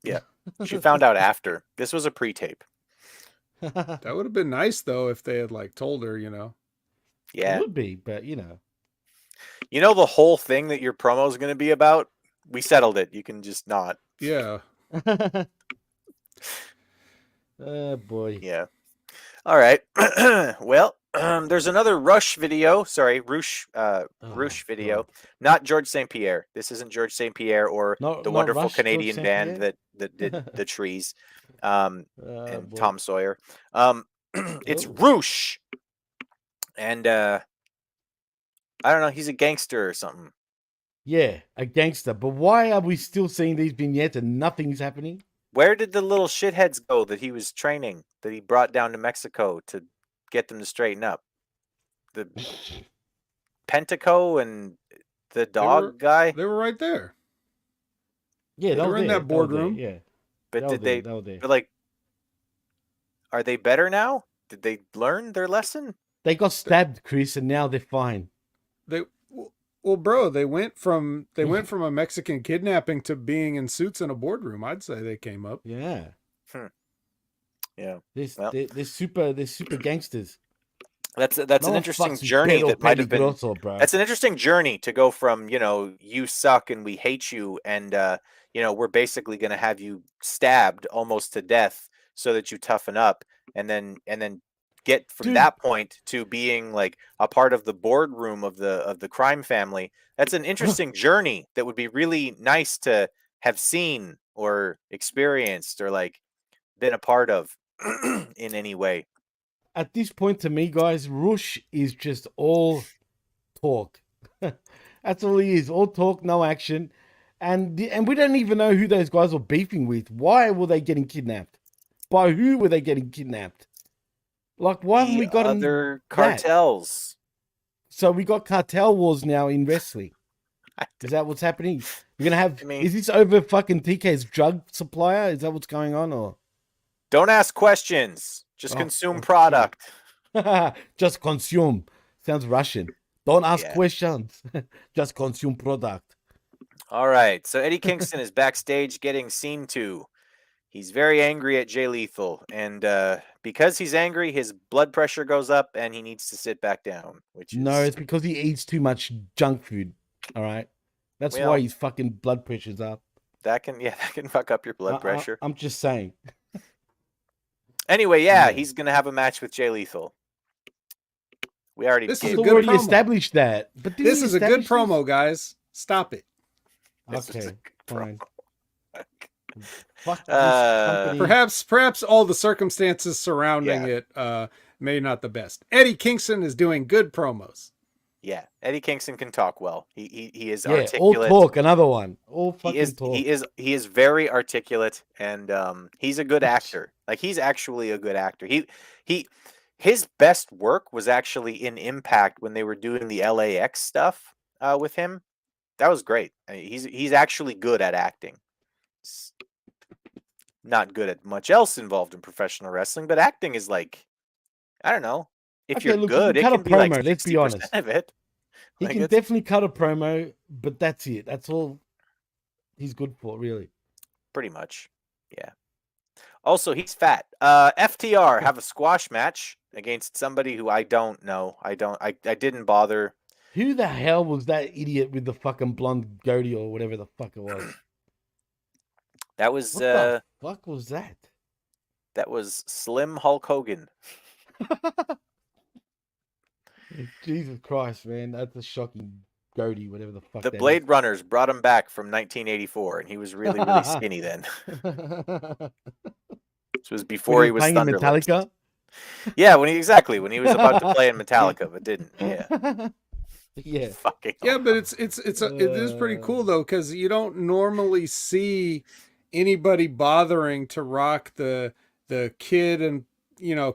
Yeah. She found out after. This was a pre-tape. That would have been nice, though, if they had, like, told her, you know. Yeah. It would be, but, you know. You know the whole thing that your promo is going to be about? We settled it. You can just not. Yeah. Oh, boy. Yeah. All right. Well, there's another Rush video. Sorry, Roosh video. God. Not George St. Pierre. This isn't George St. Pierre or Not the wonderful Rush, Canadian George St. band that did the trees. And boy. Tom Sawyer. It's Oh. Roosh. And I don't know, he's a gangster or something. Yeah, a gangster. But why are we still seeing these vignettes and nothing's happening? Where did the little shitheads go that he was training, that he brought down to Mexico to get them to straighten up? The Pentaco and the dog guy? They were right there. Yeah, they were in that boardroom. Yeah. But did they? but like, are they better now? Did they learn their lesson? They got stabbed, Chris, and now they're fine. Well, bro, they went from a Mexican kidnapping to being in suits in a boardroom. I'd say they came up. Yeah. Yeah. They're super gangsters. That's an interesting journey that might have been. That's an interesting journey to go from, you suck and we hate you, and we're basically going to have you stabbed almost to death so that you toughen up, and then get from that point to being like a part of the boardroom of the crime family. That's an interesting journey that would be really nice to have seen or experienced or like been a part of in any way. At this point, to me, guys, Rush is just all talk. That's all he is. All talk, no action. And we don't even know who those guys were beefing with. Why were they getting kidnapped? By who were they getting kidnapped? Like, why haven't we got other cartels? So we got cartel wars now in wrestling. Is that what's happening? You're gonna have? I mean- Is this over fucking TK's drug supplier? Is that what's going on, or Don't ask questions. Just Oh, consume okay. product. just consume? Sounds Russian. Don't ask Yeah. questions. Just consume product. All right. So Eddie Kingston is backstage getting seen to. He's very angry at Jay Lethal, and because he's angry, his blood pressure goes up, and he needs to sit back down. Which is No, it's because he eats too much junk food. All right, that's Well, why his fucking blood pressure's up. that can fuck up your blood pressure. I'm just saying. Anyway, yeah, Yeah. he's gonna have a match with Jay Lethal. We already This gave is We've a good already promo. established that. But didn't This we is a good establish promo, guys. Stop it. This was a Okay, good fine. promo. Fuck this Uh, company. Perhaps all the circumstances surrounding it may not the best. Eddie Kingston is doing good promos. Yeah, Eddie Kingston can talk well. He is Yeah, all articulate. talk. Another one. All fucking He is talk. he is very articulate, and he's a good actor. Like, he's actually a good actor. His best work was actually in Impact when they were doing the LAX stuff with him. That was great. I mean, he's actually good at acting. S- Not good at much else involved in professional wrestling, but acting is like, I don't know. If Okay, you're look, good, he it can can cut be a like promo, let's be 60% honest. of it. He Like, can it's- definitely cut a promo, but that's it. That's all he's good for, really. Pretty much. Yeah. Also, he's fat. FTR have a squash match against somebody who I don't know. I didn't bother. Who the hell was that idiot with the fucking blonde goatee or whatever the fuck it was? That was What the fuck was that? that was Slim Hulk Hogan. Jesus Christ, man, that's a shocking goatee, whatever the fuck. The that Blade Runners brought him back from 1984, and he was really, really skinny then. is. This was before he was playing in Thunderlips. Metallica. Yeah, when he was about to play in Metallica, but didn't. Yeah, Yeah. fucking. Yeah, but it is pretty cool though, because you don't normally see anybody bothering to rock the Kid and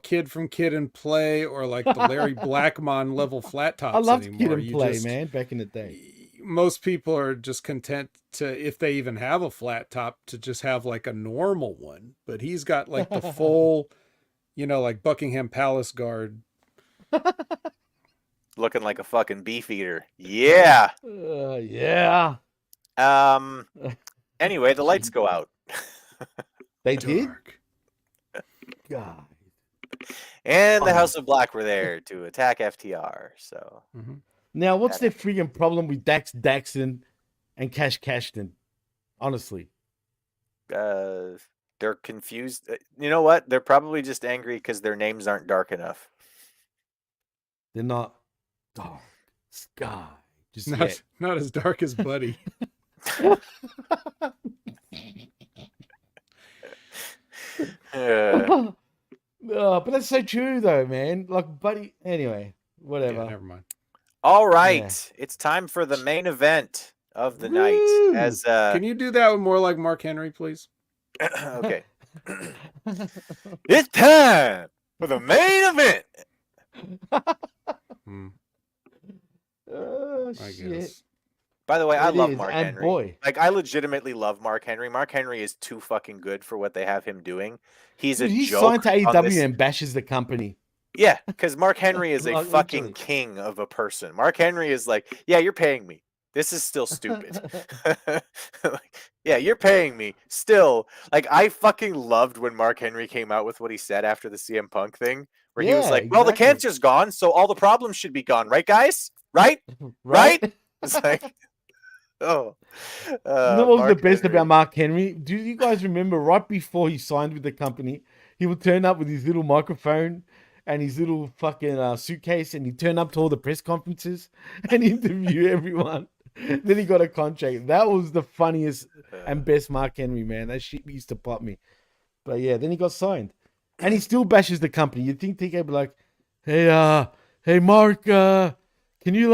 Kid from Kid and Play, or like the Larry Blackmon level flat tops I loved anymore. Kid and You Play, just- man, back in the day. Most people are just content to, if they even have a flat top, to just have like a normal one. But he's got like the full, like Buckingham Palace guard. Looking like a fucking beef eater. Yeah. Yeah. Anyway, the lights go out. They did? Dark. God. And the House of Black were there to attack FTR. So Mhm. Now, what's their freaking problem with Dax Daxon and Cash Cashton? Honestly. they're confused. You know what? They're probably just angry because their names aren't dark enough. They're not dark sky. Just yet. Not as dark as Buddy. But that's so true, though, man. Like, buddy. Anyway, whatever. Yeah, never mind. All right, it's time for the main event of the night. Woo! As Can you do that with more like Mark Henry, please? okay, it's time for the main event. Hmm, Oh, I shit. guess. By the way, I It love is, Mark and Henry. boy. Like, I legitimately love Mark Henry. Mark Henry is too fucking good for what they have him doing. He's Dude, a he's joke. signed to on AEW this- and bashes the company. Yeah, because Mark Henry is a Like, fucking literally. king of a person. Mark Henry is like, yeah, you're paying me. This is still stupid. Like, yeah, you're paying me. Still, like, I fucking loved when Mark Henry came out with what he said after the CM Punk thing, where he was Yeah, like, well, the exactly. cancer's gone, so all the problems should be gone, right, guys? Right? Right? It's like, oh. You know what was the Mark best Henry. about Mark Henry? Do you guys remember right before he signed with the company, he would turn up with his little microphone and his little fucking suitcase, and he'd turn up to all the press conferences and interview everyone. Then he got a contract. That was the funniest and best Mark Henry, man. That shit used to pop me. But yeah, then he got signed. And he still bashes the company. You'd think TK would be like, hey Mark, can you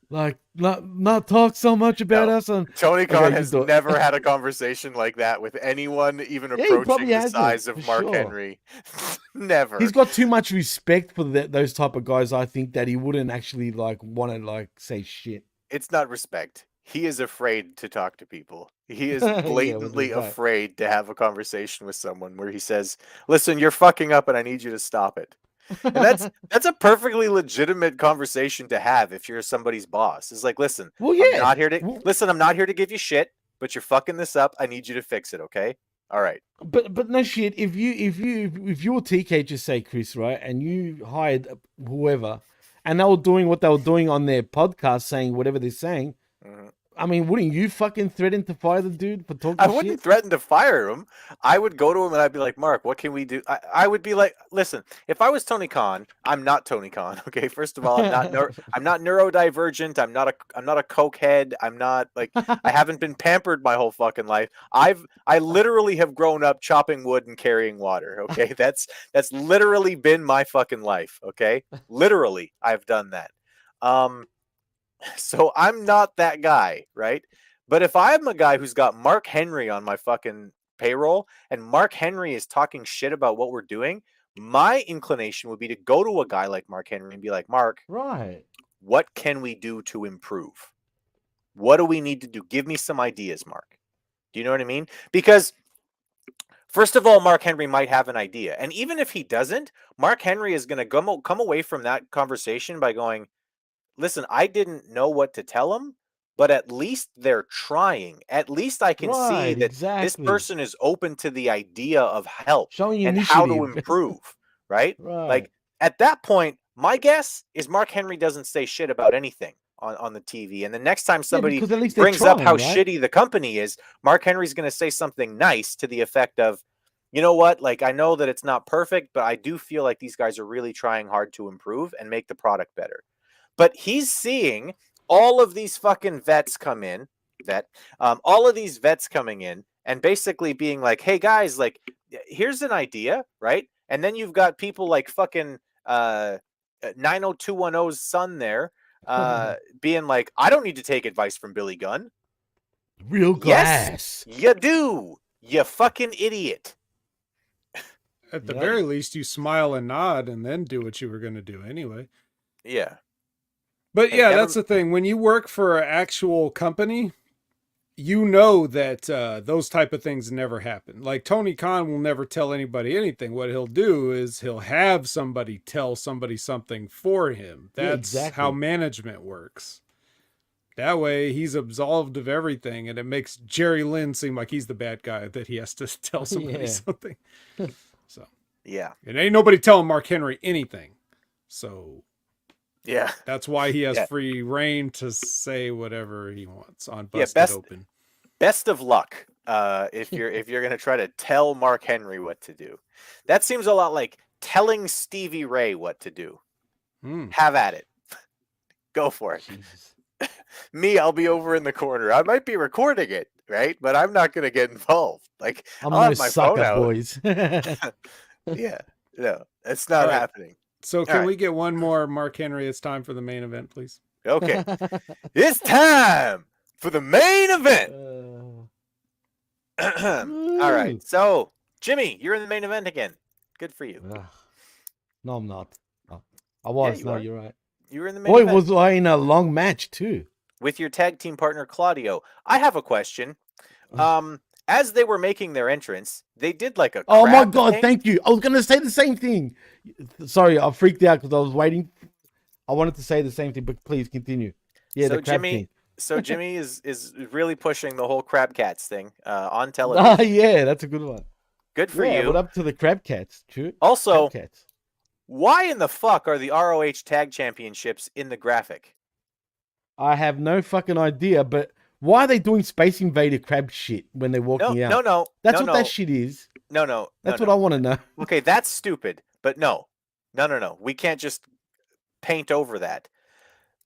not talk so much about No. us on Tony Khan Okay, you has do it. never had a conversation like that with anyone even Yeah, he approaching probably the hasn't, size for of Mark sure. Henry. Never. He's got too much respect for those type of guys. I think that he wouldn't actually want to say shit. it's not respect. He is afraid to talk to people. He is Yeah, with blatantly his right. afraid to have a conversation with someone where he says, "Listen, you're fucking up, and I need you to stop it." And that's a perfectly legitimate conversation to have if you're somebody's boss. It's like, listen, Well, I'm yeah. not here to Well, listen. I'm not here to give you shit, but you're fucking this up. I need you to fix it. Okay. All right. but no shit. If you're TK, just say Chris, right, and you hired whoever, and they were doing what they were doing on their podcast, saying whatever they're saying. Mhm. I mean, wouldn't you fucking threaten to fire the dude for talking I wouldn't shit? threaten to fire him. I would go to him and I'd be like, Mark, what can we do? I would be like, listen, if I was Tony Khan, I'm not Tony Khan. Okay, first of all, I'm not neurodivergent. I'm not a cokehead. I'm not like I haven't been pampered my whole fucking life. I literally have grown up chopping wood and carrying water. Okay, that's literally been my fucking life. Okay, literally, I've done that. So I'm not that guy, right? But if I'm a guy who's got Mark Henry on my fucking payroll and Mark Henry is talking shit about what we're doing, my inclination would be to go to a guy like Mark Henry and be like, Mark, Right. what can we do to improve? What do we need to do? Give me some ideas, Mark. Do you know what I mean? Because first of all, Mark Henry might have an idea. And even if he doesn't, Mark Henry is going to come away from that conversation by going, listen, I didn't know what to tell them, but at least they're trying. At least I can see Right. that this Exactly. person is open to the idea of help Showing and how to initiative. improve, right? Right. Like at that point, my guess is Mark Henry doesn't say shit about anything on the TV. And the next time Yeah, somebody because at least they're brings up how trying, right? shitty the company is, Mark Henry's going to say something nice to the effect of, you know what? Like, I know that it's not perfect, but I do feel like these guys are really trying hard to improve and make the product better. But he's seeing all of these fucking vets come in, all of these vets coming in and basically being like, hey guys, like, here's an idea, right? And then you've got people like fucking 90210's son there being like, I don't need to take advice from Billy Gunn. Real Yes, glass. you do. You fucking idiot. At the Yeah. very least, you smile and nod and then do what you were going to do anyway. Yeah. But Hey, yeah, never- that's the thing. When you work for an actual company, you know that those type of things never happen. Like Tony Khan will never tell anybody anything. What he'll do is he'll have somebody tell somebody something for him. Yeah, That's exactly. how management works. That way he's absolved of everything, and it makes Jerry Lynn seem like he's the bad guy that he has to tell somebody Yeah. something. So Yeah. it ain't nobody telling Mark Henry anything. So Yeah. that's why he has Yeah. free reign to say whatever he wants on Yeah, Busted Open. Best of luck if you're gonna try to tell Mark Henry what to do. That seems a lot like telling Stevie Ray what to do. Hmm. Have at it. Go for it. Jesus. Me, I'll be over in the corner. I might be recording it, right? But I'm not gonna get involved. Like I'm I'll no have my phone sucker, out. boys. Yeah, no, it's not All right. happening. So All can right. we get one more Mark Henry? It's time for the main event, please. Okay, it's time for the main event. All right, Woo. so Jimmy, you're in the main event again. Good for you. Ugh. No, I'm not. Oh, I was. you No, are. you're right. You were in the main Boy, event was I in a long match too. with your tag team partner Claudio. I have a question. As they were making their entrance, they did like a Oh my crab god, thing. thank you. I was gonna say the same thing. Sorry, I freaked out because I was waiting. I wanted to say the same thing, but please continue. Yeah, So the crab Jimmy, thing. so Jimmy is really pushing the whole crab cats thing on Ah, television. yeah, that's a good one. Good for Yeah, you. what up to the crab cats? True. Also, Crab cats. why in the fuck are the ROH Tag Championships in the graphic? I have no fucking idea, but why are they doing Space Invader crab shit when they're walking out? No. That's no, what that shit is. No. That's what I want to know. Okay, that's stupid. But no. We can't just paint over that.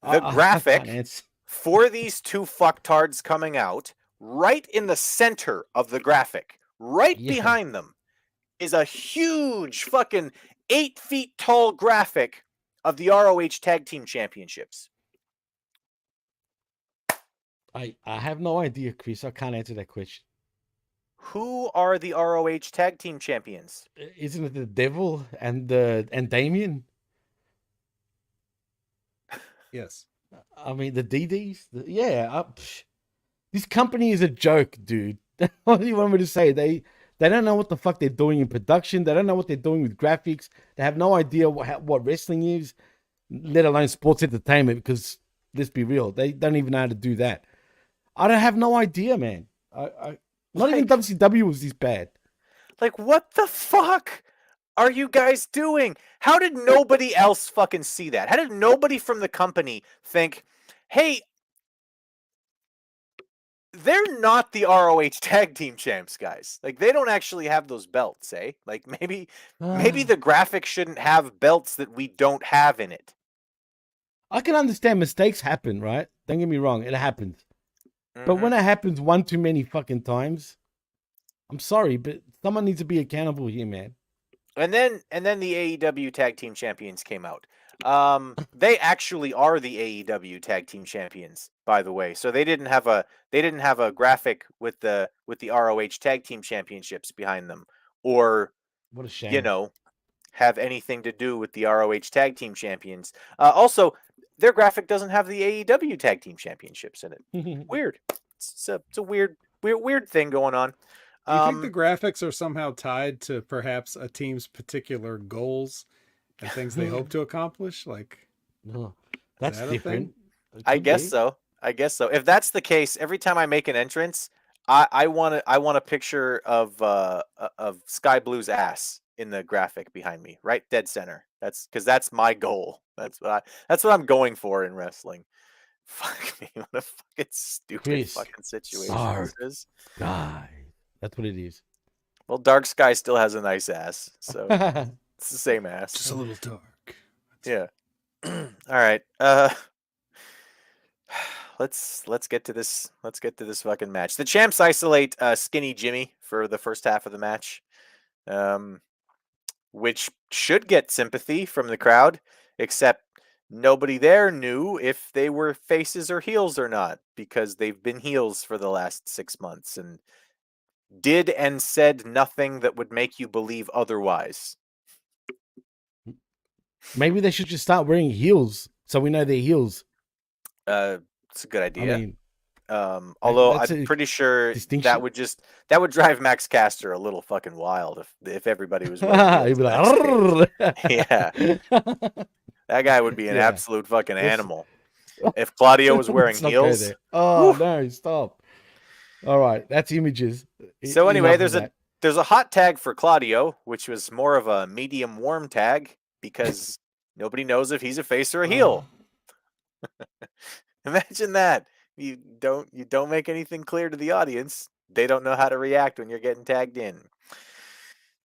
The I graphic can't answer. for these two fucktards coming out, right in the center of the graphic, right Yeah. behind them, is a huge fucking 8 feet tall graphic of the ROH Tag Team Championships. I have no idea, Chris. I can't answer that question. Who are the ROH Tag Team Champions? Isn't it the Devil and Damien? Yes. I mean, the DDs. This company is a joke, dude. What do you want me to say? They don't know what the fuck they're doing in production. They don't know what they're doing with graphics. They have no idea what wrestling is, let alone sports entertainment. Because let's be real, they don't even know how to do that. I don't have no idea, man. Not even WCW was this bad. Like, what the fuck are you guys doing? How did nobody else fucking see that? How did nobody from the company think, hey, they're not the ROH tag team champs, guys. Like, they don't actually have those belts, eh? Like, maybe the graphic shouldn't have belts that we don't have in it. I can understand mistakes happen, right? Don't get me wrong, it happens. But when it happens one too many fucking times, I'm sorry, but someone needs to be accountable here, man. And then the AEW tag team champions came out. They actually are the AEW tag team champions, by the way. So they didn't have a graphic with the ROH tag team championships behind them, or What a shame. you know, have anything to do with the ROH tag team champions. Also, their graphic doesn't have the AEW tag team championships in it. Weird. It's a weird thing going on. Do you think the graphics are somehow tied to perhaps a team's particular goals and things they hope to accomplish? Like, no, that's that different. I guess so. If that's the case, every time I make an entrance, I want a picture of Sky Blue's ass in the graphic behind me, right dead center. That's my goal. That's what I'm going for in wrestling. Fuck me, what a fucking stupid fucking situation this is. God, that's what it is. Well, Dark Sky still has a nice ass, so it's the same ass. Just a little dark. Yeah. All right. Let's get to this. Let's get to this fucking match. The champs isolate Skinny Jimmy for the first half of the match, which should get sympathy from the crowd, except nobody there knew if they were faces or heels or not, because they've been heels for the last 6 months and did and said nothing that would make you believe otherwise. Maybe they should just start wearing heels so we know they're heels. It's a good idea. I mean, although I'm pretty sure that would drive Max Caster a little fucking wild if everybody was wearing heels. He'd be like, yeah, that guy would be an absolute fucking animal. If Claudio was wearing heels. Oh no, stop. All right, that's images. So anyway, there's a hot tag for Claudio, which was more of a medium warm tag because nobody knows if he's a face or a heel. Imagine that. You don't make anything clear to the audience. They don't know how to react when you're getting tagged in.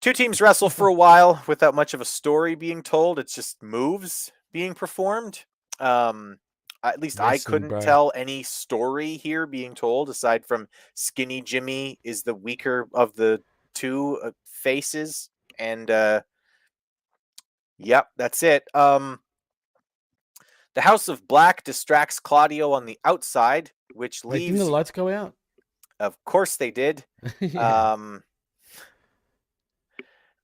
Two teams wrestle for a while without much of a story being told. It's just moves being performed. At least I couldn't tell any story here being told aside from Skinny Jimmy is the weaker of the two faces. And yep, that's it. The House of Black distracts Claudio on the outside, which leaves... Didn't the lights go out? Of course they did.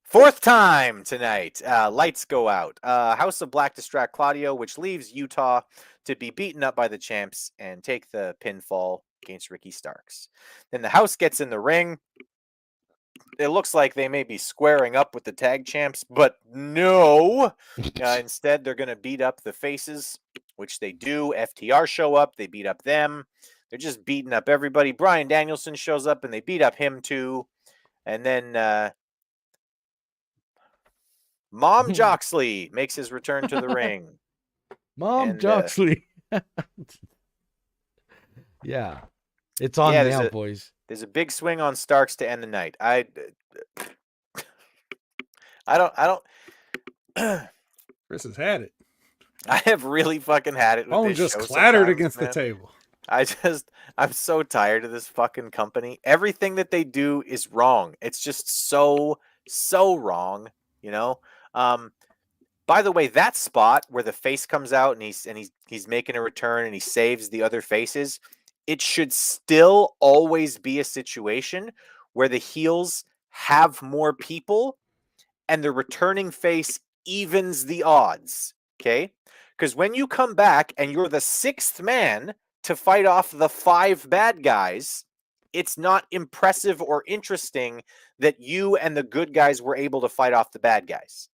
Fourth time tonight. Lights go out. House of Black distract Claudio, which leaves Utah to be beaten up by the champs and take the pinfall against Ricky Starks. Then the House gets in the ring. It looks like they may be squaring up with the tag champs, but no. Instead, they're going to beat up the faces, which they do. FTR show up. They beat up them. They're just beating up everybody. Bryan Danielson shows up, and they beat up him too. And then Mom Joxley makes his return to the ring. Mom Joxley. Yeah. It's on now, boys. There's a big swing on Starks to end the night. I don't. Chris has had it. I have really fucking had it. Phone just clattered against the table. I'm so tired of this fucking company. Everything that they do is wrong. It's just so wrong, you know? By the way, that spot where the face comes out and he's making a return and he saves the other faces, it should still always be a situation where the heels have more people and the returning face evens the odds. Okay? Because when you come back and you're the 6th man to fight off the 5 bad guys, it's not impressive or interesting that you and the good guys were able to fight off the bad guys.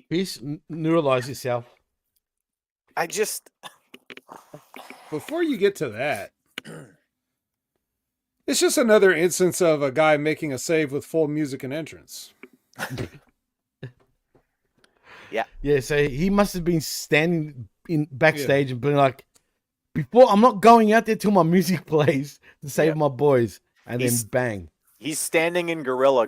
Please neuralize yourself. Before you get to that, it's just another instance of a guy making a save with full music and entrance. Yeah, so he must have been standing in backstage and been like, before, I'm not going out there till my music plays to save my boys. And then bang. He's standing in gorilla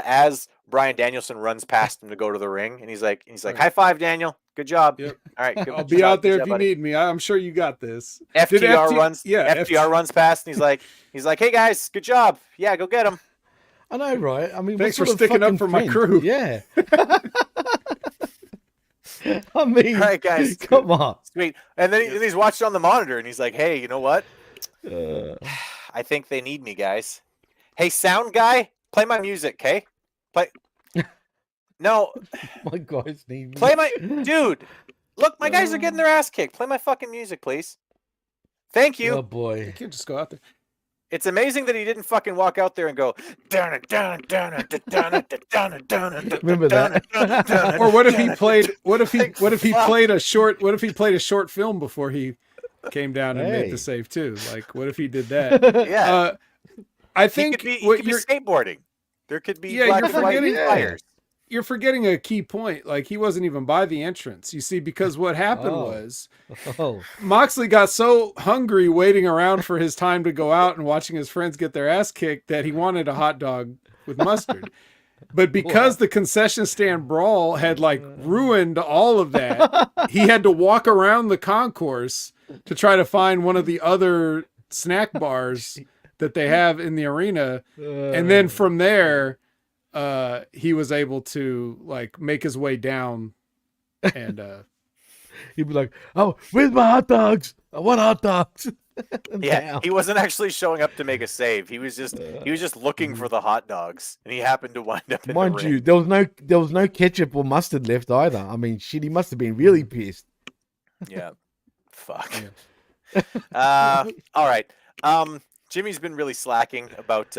as Bryan Danielson runs past him to go to the ring. And he's like, high five, Daniel. Good job. Yep. All right. I'll be out there if you need me. I'm sure you got this. FTR runs past and he's like, hey guys, good job. Yeah, go get him. I know, right? I mean, thanks for sticking up for my crew. Yeah. I mean, all right, guys, come on. Sweet. And then he's watching on the monitor and he's like, hey, you know what? I think they need me, guys. Hey, sound guy, play my music, okay? Play. No. My guys need me. Play my dude. Look, my guys are getting their ass kicked. Play my fucking music, please. Thank you. Oh boy. You can't just go out there. It's amazing that he didn't fucking walk out there and go. Remember that? Or what if he played? What if he played a short? What if he played a short film before he came down and made the save too? Like, what if he did that? Yeah. I think he could be skateboarding. There could be black and white tires. You're forgetting a key point. Like, he wasn't even by the entrance. You see, because what happened was Moxley got so hungry waiting around for his time to go out and watching his friends get their ass kicked that he wanted a hot dog with mustard. But because the concession stand brawl had ruined all of that, he had to walk around the concourse to try to find one of the other snack bars that they have in the arena. And then from there, he was able to make his way down, and he'd be like, "Oh, where's my hot dogs? I want hot dogs." Yeah, he wasn't actually showing up to make a save. He was just looking for the hot dogs, and he happened to wind up in Mind the ring. you, there was no ketchup or mustard left either. I mean, shit, he must have been really pissed. Yeah, fuck. Yeah. All right. Jimmy's been really slacking about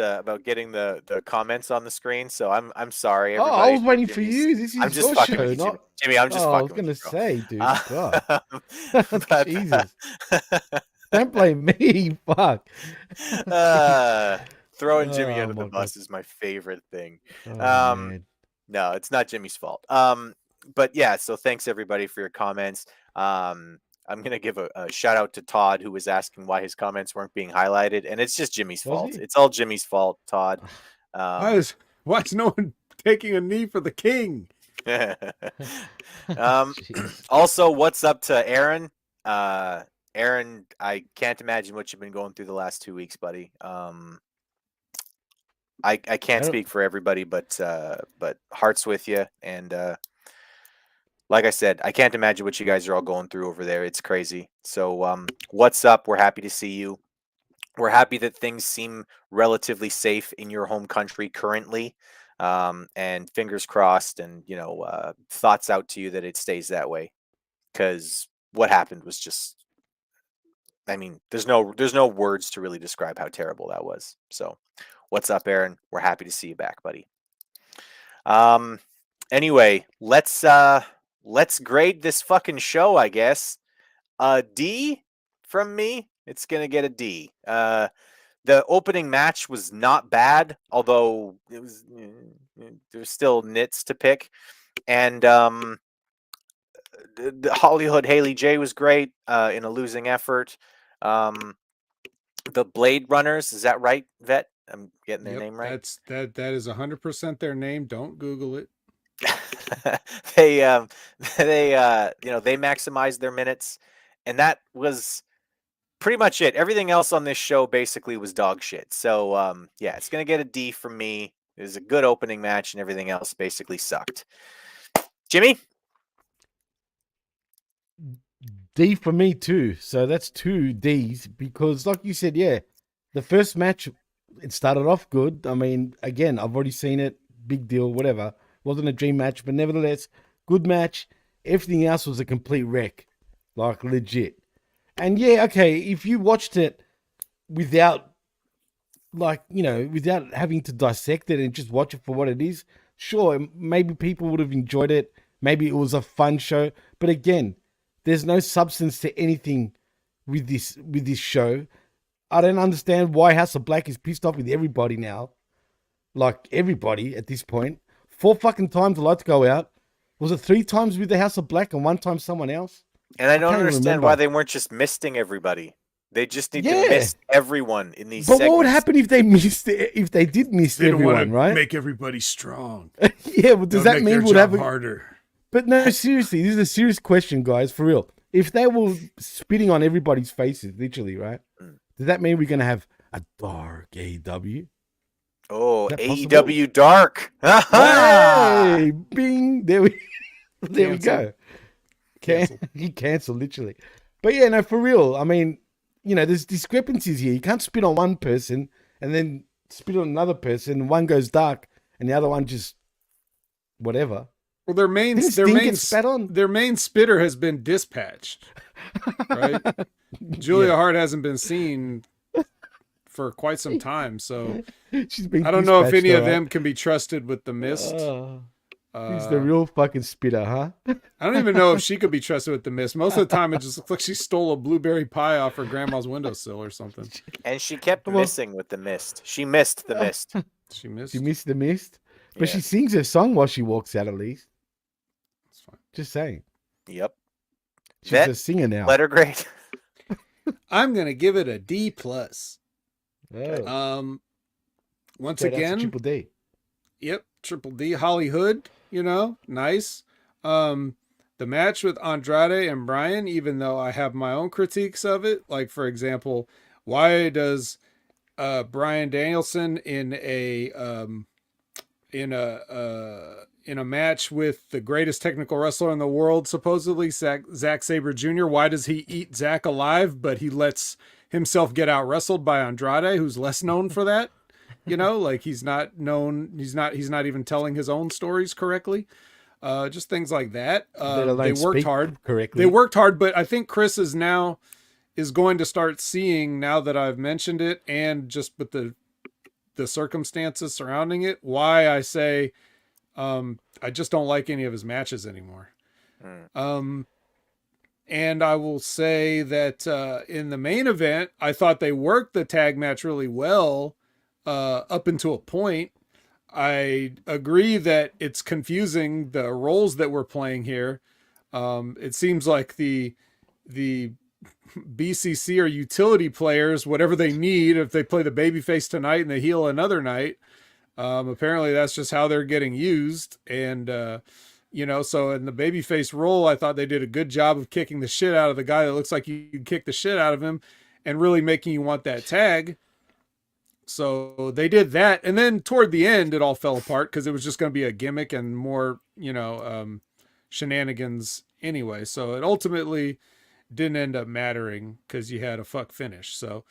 getting the comments on the screen, so I'm sorry. Everybody. I was waiting for you. This is I'm just your fucking show, with you, not... Jimmy. I'm just fucking. I was gonna say, dude. God. But, Jesus. Don't blame me. Fuck. Throwing Jimmy under the bus is my favorite thing. No, it's not Jimmy's fault. But yeah, so thanks everybody for your comments. I'm going to give a shout out to Todd, who was asking why his comments weren't being highlighted. And it's just Jimmy's fault. It's all Jimmy's fault, Todd. Why is no one taking a knee for the king? Also, what's up to Aaron? Aaron, I can't imagine what you've been going through the last 2 weeks, buddy. I can't speak for everybody, but hearts with you. And like I said, I can't imagine what you guys are all going through over there. It's crazy. So what's up? We're happy to see you. We're happy that things seem relatively safe in your home country currently. And fingers crossed, and thoughts out to you that it stays that way. Because what happened was just, I mean, there's no words to really describe how terrible that was. So what's up, Aaron? We're happy to see you back, buddy. Anyway, let's grade this fucking show, I guess. A D from me. It's going to get a D. The opening match was not bad, although there's still nits to pick. And the HollyHood Haley J was great in a losing effort. The Blade Runners, is that right, Vet? I'm getting their name right. That is 100% their name. Don't Google it. They maximized their minutes, and that was pretty much it. Everything else on this show basically was dog shit. So yeah, it's gonna get a D from me. It was a good opening match, and everything else basically sucked. Jimmy? D for me too. So that's 2 Ds because, like you said, yeah, the first match, it started off good. I mean, again, I've already seen it. Big deal, whatever. Wasn't a dream match, but nevertheless, good match. Everything else was a complete wreck, like legit. And yeah, okay, if you watched it without, like, without having to dissect it and just watch it for what it is, sure, maybe people would have enjoyed it. Maybe it was a fun show. But again, there's no substance to anything with this show. I don't understand why House of Black is pissed off with everybody now. Like, everybody at this point. 4 fucking times I like to go out. Was it 3 times with the House of Black and 1 time someone else? And I don't understand why they weren't just misting everybody. They just need to mist everyone in these segments. What would happen if they missed it, if they did miss everyone, right? Make everybody strong. Yeah, well, does that mean we'll have harder? But no, seriously, this is a serious question, guys, for real. If they were spitting on everybody's faces, literally, right? Does that mean we're going to have a dark AEW? Oh, AEW Dark. Hey, bing. There we go. He canceled, literally. But yeah, no, for real. I mean, there's discrepancies here. You can't spit on one person and then spit on another person. One goes dark and the other one just whatever. Well, their main spitter has been dispatched, right? Julia Hart hasn't been seen for quite some time, so I don't know if any of them can be trusted with the mist. He's the real fucking spitter, huh? I don't even know if she could be trusted with the mist. Most of the time, it just looks like she stole a blueberry pie off her grandma's windowsill or something. And she kept missing with the mist. She missed the mist. She missed the mist? But she sings her song while she walks out, at least. That's fine. Just saying. Yep. She's a singer now. Letter grade. I'm going to give it a D+. Oh. Once again, Triple D. Yep, Triple D. HollyHood, nice. The match with Andrade and Bryan, even though I have my own critiques of it, like, for example, why does Bryan Danielson in a match with the greatest technical wrestler in the world, supposedly Zack Sabre Jr., why does he eat Zack alive, but he lets himself get out wrestled by Andrade, who's less known for that? Like, he's not known. He's not even telling his own stories correctly. Just things like that. They worked hard. Correctly. They worked hard, but I think Chris is going to start seeing, now that I've mentioned it, and just with the circumstances surrounding it, why I say I just don't like any of his matches anymore. And I will say that in the main event, I thought they worked the tag match really well up until a point. I agree that it's confusing, the roles that we're playing here. It seems like the BCC are utility players, whatever they need. If they play the babyface tonight and the heel another night, apparently that's just how they're getting used. And so in the babyface role, I thought they did a good job of kicking the shit out of the guy that looks like you can kick the shit out of him, and really making you want that tag. So they did that. And then toward the end, it all fell apart because it was just going to be a gimmick and more, shenanigans anyway. So it ultimately didn't end up mattering because you had a fuck finish. So,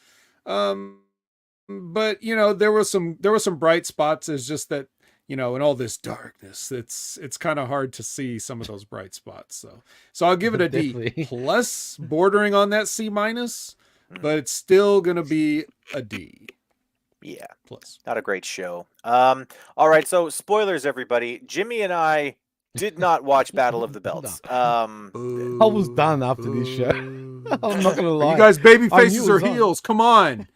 but there were some bright spots. It's just that, in all this darkness, it's kind of hard to see some of those bright spots. So I'll give it a D plus, bordering on that C minus, but it's still going to be a D. Yeah. Plus. Not a great show. All right. So spoilers, everybody. Jimmy and I did not watch Battle of the Belts. I was done after this show. I'm not going to lie. You guys baby faces or heels? Come on.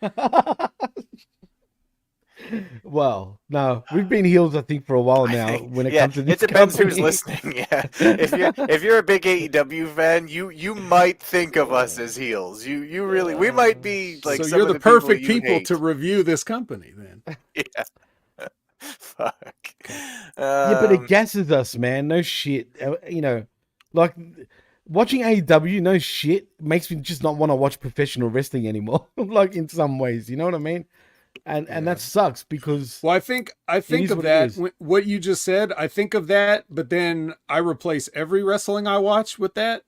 Well, no, we've been heels, I think, for a while now. When it comes to this, it depends who's listening. Yeah, if you're a big AEW fan, you might think of us as heels. You really, we might be like. So you're the perfect people to review this company, then. Yeah. Fuck. Yeah, but it gasses us, man. No shit. Like watching AEW, no shit, makes me just not want to watch professional wrestling anymore. Like in some ways, you know what I mean? And that sucks because. Well, I think of that, what you just said, I think of that, but then I replace every wrestling I watch with that.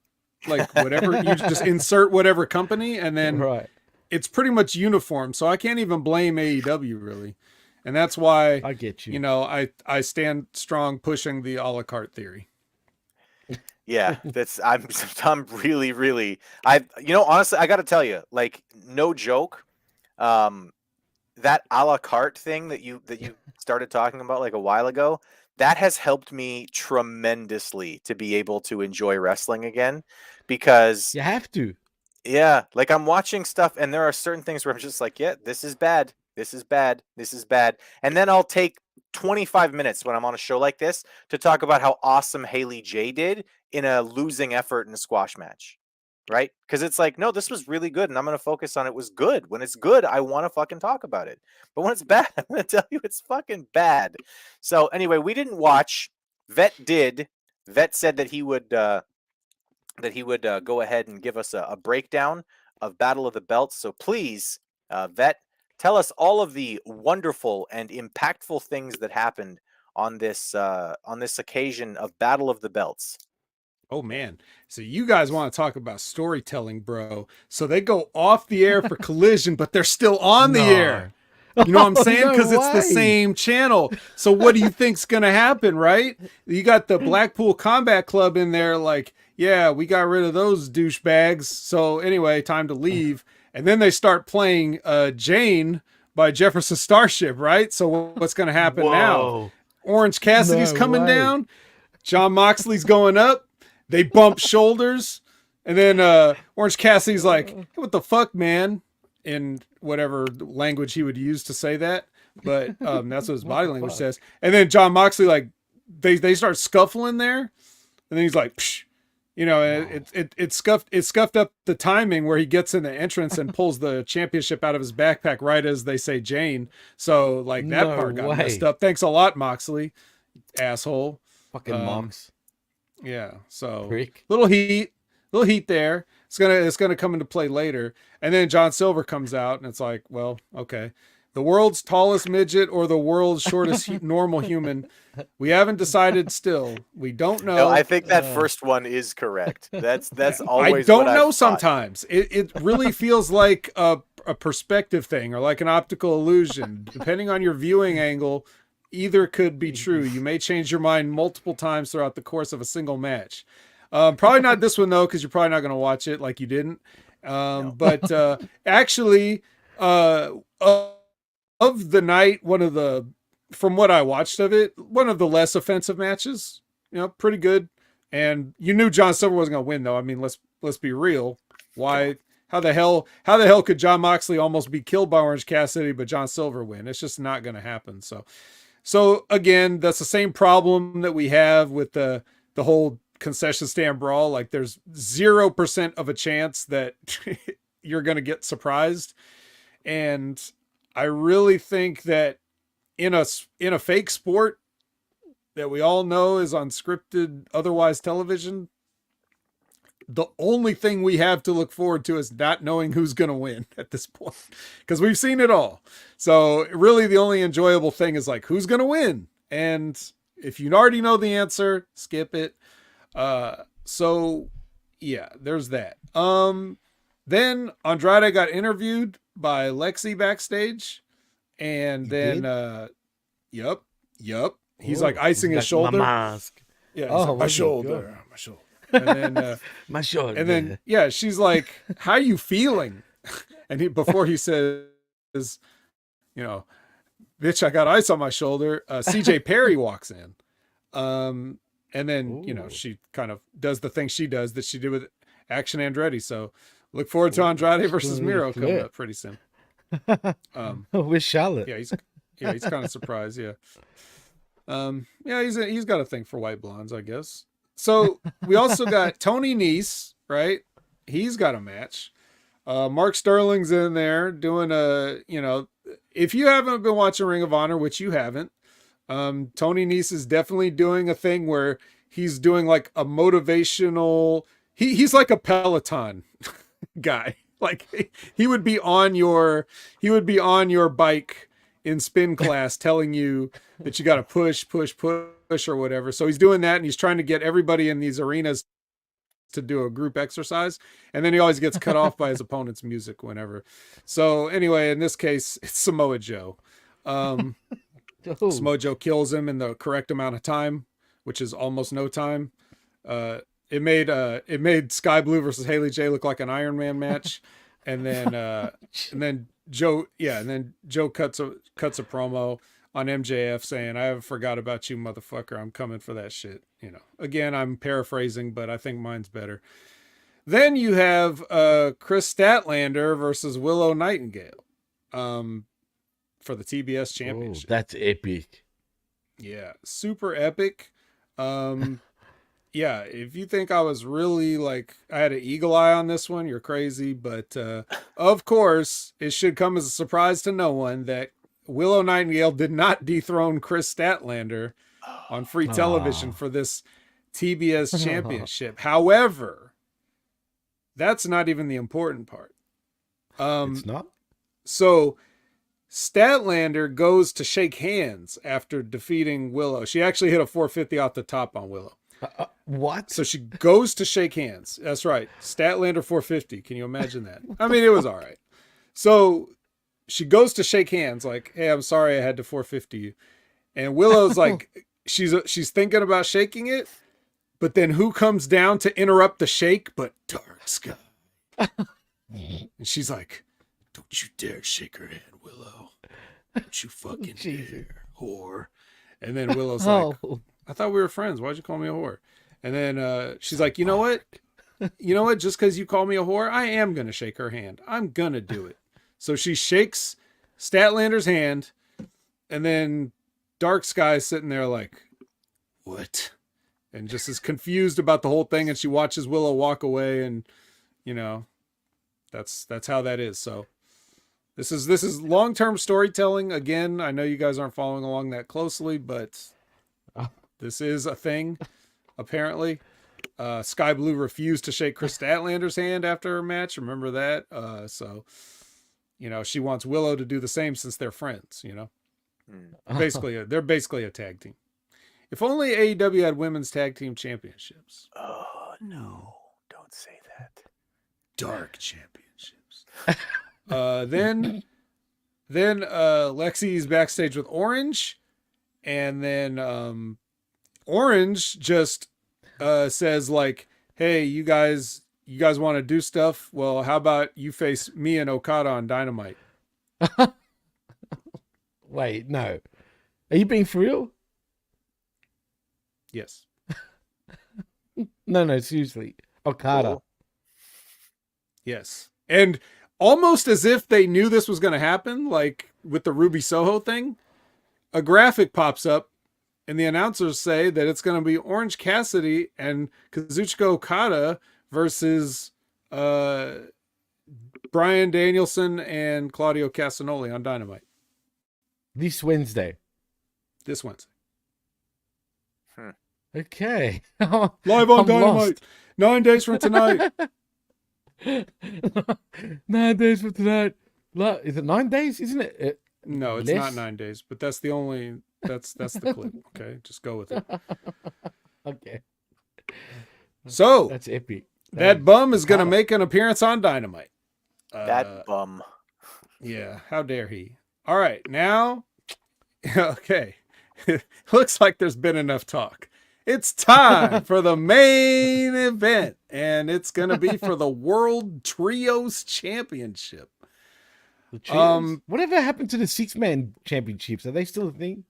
Like whatever, you just insert whatever company, and then it's pretty much uniform. So I can't even blame AEW really. And that's why I get you. I stand strong pushing the a la carte theory. Yeah, I'm really, really, honestly, I got to tell you, like, no joke, um, that a la carte thing that you started talking about like a while ago, that has helped me tremendously to be able to enjoy wrestling again, because You have to. yeah, like I'm watching stuff and there are certain things where I'm just like, yeah, this is bad. This is bad. This is bad. And then I'll take 25 minutes when I'm on a show like this to talk about how awesome Haley J did in a losing effort in a squash match. Right? Because it's like, no, this was really good, and I'm gonna focus on it was good. When it's good, I want to fucking talk about it. But when it's bad, I'm gonna tell you it's fucking bad. So anyway, we didn't watch. Vet did. Vet said that he would go ahead and give us a breakdown of Battle of the Belts. So please, Vet, tell us all of the wonderful and impactful things that happened on this occasion of Battle of the Belts. Oh man. So you guys want to talk about storytelling, bro. So they go off the air for Collision, but they're still on the air. You know what I'm saying? Because it's the same channel. So what do you think's gonna happen, right? You got the Blackpool Combat Club in there, like, yeah, we got rid of those douchebags. So anyway, time to leave. And then they start playing Jane by Jefferson Starship, right? So what's gonna happen now? Orange Cassidy's coming down. John Moxley's going up. They bump shoulders. And then Orange Cassidy's like, hey, what the fuck, man? In whatever language he would use to say that. But that's what his body language says. And then John Moxley, like, they start scuffling there. And then he's like, psh. You know, it scuffed up the timing where he gets in the entrance and pulls the championship out of his backpack right as they say Jane. So, like, that part got messed up. Thanks a lot, Moxley. Asshole. Fucking Mox. Yeah, so Prick. little heat there. It's gonna come into play later. And then John Silver comes out, and it's like, well, okay, the world's tallest midget or the world's shortest normal human. We haven't decided still. We don't know. No, I think that first one is correct. That's always. I don't what know. I've Sometimes it really feels like a perspective thing or like an optical illusion, depending on your viewing angle. Either could be true. You may change your mind multiple times throughout the course of a single match. Probably not this one though, because you're probably not going to watch it like you didn't. No. But actually, of the night, from what I watched of it, one of the less offensive matches. You know, pretty good. And you knew John Silver wasn't going to win though. I mean, let's be real. Why? How the hell could John Moxley almost be killed by Orange Cassidy, but John Silver win? It's just not going to happen. So again, that's the same problem that we have with the whole concession stand brawl. Like, there's 0% of a chance that you're going to get surprised. And I really think that in a fake sport that we all know is unscripted, otherwise television, the only thing we have to look forward to is not knowing who's going to win at this point, because we've seen it all. So really the only enjoyable thing is like, who's going to win? And if you already know the answer, skip it. So yeah, there's that. Then Andrade got interviewed by Lexi backstage, and then, yep. He's like icing his shoulder. My mask. Yeah. Like, my shoulder. And then my shoulder. And then yeah, she's like, "How are you feeling?" And before he says, "You know, bitch, I got ice on my shoulder." CJ Perry walks in, and then you know she kind of does the thing she does that she did with Action Andretti. So look forward to Andrade versus Miro coming up pretty soon. With Charlotte. Yeah, he's kind of surprised. Yeah, he's got a thing for white blondes, I guess. So we also got Tony Nese, right? He's got a match. Mark Sterling's in there doing if you haven't been watching Ring of Honor, which you haven't, Tony Nese is definitely doing a thing where he's doing like a motivational, he's like a Peloton guy. Like he would be on your bike in spin class telling you that you got to push or whatever. So he's doing that, and he's trying to get everybody in these arenas to do a group exercise, and then he always gets cut off by his opponent's music whenever. So anyway, in this case, it's Samoa Joe. Samoa Joe kills him in the correct amount of time, which is almost no time. it made Sky Blue versus Haley J look like an Iron Man match, and then Joe cuts a promo on MJF saying, "I haven't forgot about you, motherfucker. I'm coming for that shit." You know, again, I'm paraphrasing, but I think mine's better. Then you have Chris Statlander versus Willow Nightingale for the TBS Championship. Oh, that's epic. Yeah, super epic. Yeah, if you think I was really like I had an eagle eye on this one, you're crazy. But of course, it should come as a surprise to no one that Willow Nightingale did not dethrone Chris Statlander on free television for this TBS Championship. However, that's not even the important part. It's not? So Statlander goes to shake hands after defeating Willow. She actually hit a 450 off the top on Willow. What? So she goes to shake hands. That's right. Statlander 450. Can you imagine that? I mean, it was all right. So she goes to shake hands like, "Hey, I'm sorry I had to 450 you." And Willow's like, she's thinking about shaking it. But then who comes down to interrupt the shake but Dark Sky? And she's like, "Don't you dare shake her hand, Willow. Don't you fucking dare, whore." And then Willow's like, "I thought we were friends. Why'd you call me a whore?" And then she's like, "You know what? You know what? Just because you call me a whore, I am going to shake her hand. I'm going to do it." So she shakes Statlander's hand. And then Dark Sky's sitting there like, "What?" And just is confused about the whole thing. And she watches Willow walk away. And, you know, that's how that is. So this is long-term storytelling. Again, I know you guys aren't following along that closely, but this is a thing, apparently. Sky Blue refused to shake Chris Statlander's hand after her match. Remember that? So, you know, she wants Willow to do the same since they're friends, you know. They're basically a tag team. If only AEW had women's tag team championships. Oh, no. Don't say that. Dark championships. Then Lexi's backstage with Orange. And then Orange just says like, "Hey, you guys want to do stuff? Well, how about you face me and Okada on Dynamite?" Wait, no. Are you being for real? Yes. No, seriously. Okada. Cool. Yes. And almost as if they knew this was going to happen, like with the Ruby Soho thing, a graphic pops up and the announcers say that it's going to be Orange Cassidy and Kazuchika Okada versus Brian Danielson and Claudio Castagnoli on Dynamite. This Wednesday. This Wednesday. Okay. Live on Dynamite. 9 days from tonight. 9 days from tonight. Is it 9 days? Isn't it? No, it's not 9 days, but that's the clip. Okay, just go with it. Okay. So that's epic. That bum is going to make an appearance on Dynamite. That bum. Yeah, how dare he? All right, now, okay. Looks like there's been enough talk. It's time for the main event, and it's going to be for the World Trios Championship. The trios? Whatever happened to the 6-man championships? Are they still a thing?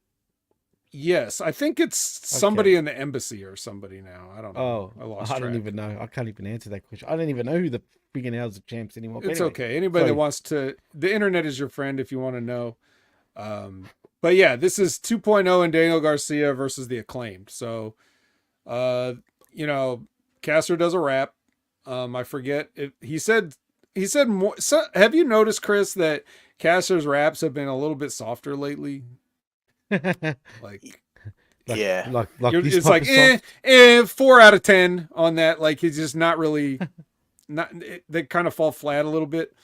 Yes, I think it's somebody in the embassy or somebody now. I don't know. I don't even know. I can't even answer that question. I don't even know who the freaking hell's the champs anymore. But it's anyway, okay. Anybody that wants to, the internet is your friend if you want to know. But yeah, this is 2.0 and Daniel Garcia versus the Acclaimed. So, you know, Caster does a rap. I forget if he said more. So, have you noticed, Chris, that Caster's raps have been a little bit softer lately? Like Yeah. It's like 4 out of 10 on that. Like he's just not really they kind of fall flat a little bit.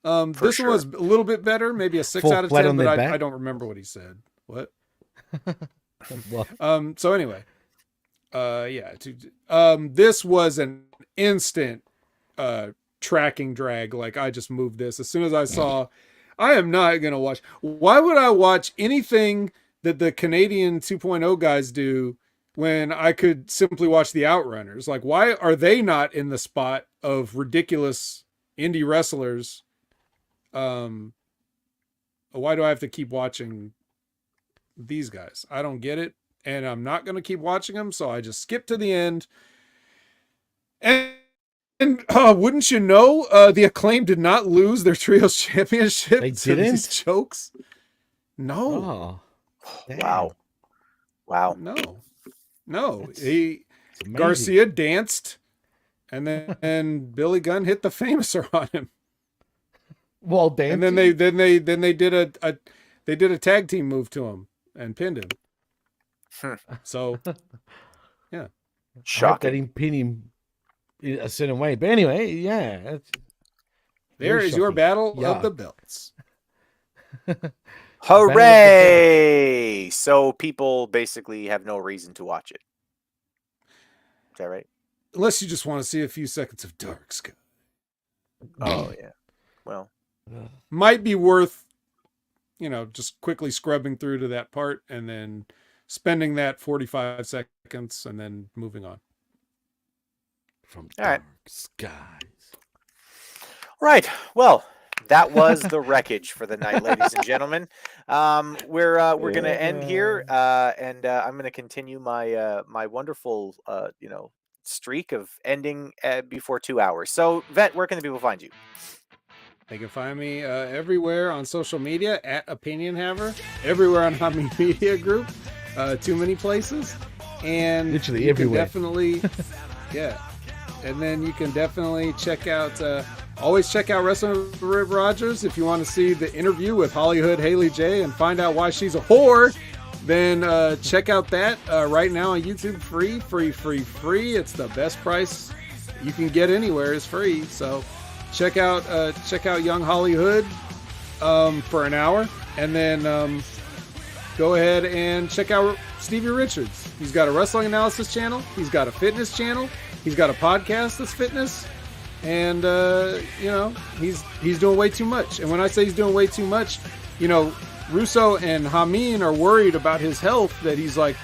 This one was a little bit better, maybe a 6 out of 10, but I don't remember what he said. What? So anyway, this was an instant tracking drag. Like I just moved this as soon as I saw. I am not gonna watch. Why would I watch anything that the Canadian 2.0 guys do when I could simply watch the Outrunners? Like, why are they not in the spot of ridiculous indie wrestlers? Why do I have to keep watching these guys? I don't get it. And I'm not going to keep watching them. So I just skip to the end. And wouldn't you know, the Acclaim did not lose their trios championship. They to didn't? these chokes. No. Oh, Wow. No. That's He amazing. Garcia danced, and then Billy Gunn hit the Famouser on him. Well, dancing. And then they did a tag team move to him and pinned him. So yeah. I hope they Shocking. didn't pin him in a certain way. But anyway, yeah. That's There very is your shocking. battle Yeah. of the belts. Hooray! So people basically have no reason to watch it. Is that right? Unless you just want to see a few seconds of Dark Sky. Oh yeah. Well, Might be worth, just quickly scrubbing through to that part and then spending that 45 seconds and then moving on. From All right. Dark Skies. right. Well, that was the wreckage for the night, ladies and gentlemen. We're gonna end here, and I'm gonna continue my my wonderful streak of ending before 2 hours. So, Vet, where can the people find you? They can find me everywhere on social media at Opinion Haver, everywhere on Hobby Media Group, too many places, and Literally you everywhere. Can definitely, yeah, and then you can definitely check out. Always check out Wrestling with Rib Rogers if you want to see the interview with HollyHood Haley J and find out why she's a whore. Then check out that right now on YouTube, free. It's the best price you can get anywhere is free. So check out Young HollyHood for an hour, and then go ahead and check out Stevie Richards. He's got a wrestling analysis channel. He's got a fitness channel. He's got a podcast that's fitness. And he's doing way too much. And when I say he's doing way too much, Russo and Hameen are worried about his health, that he's like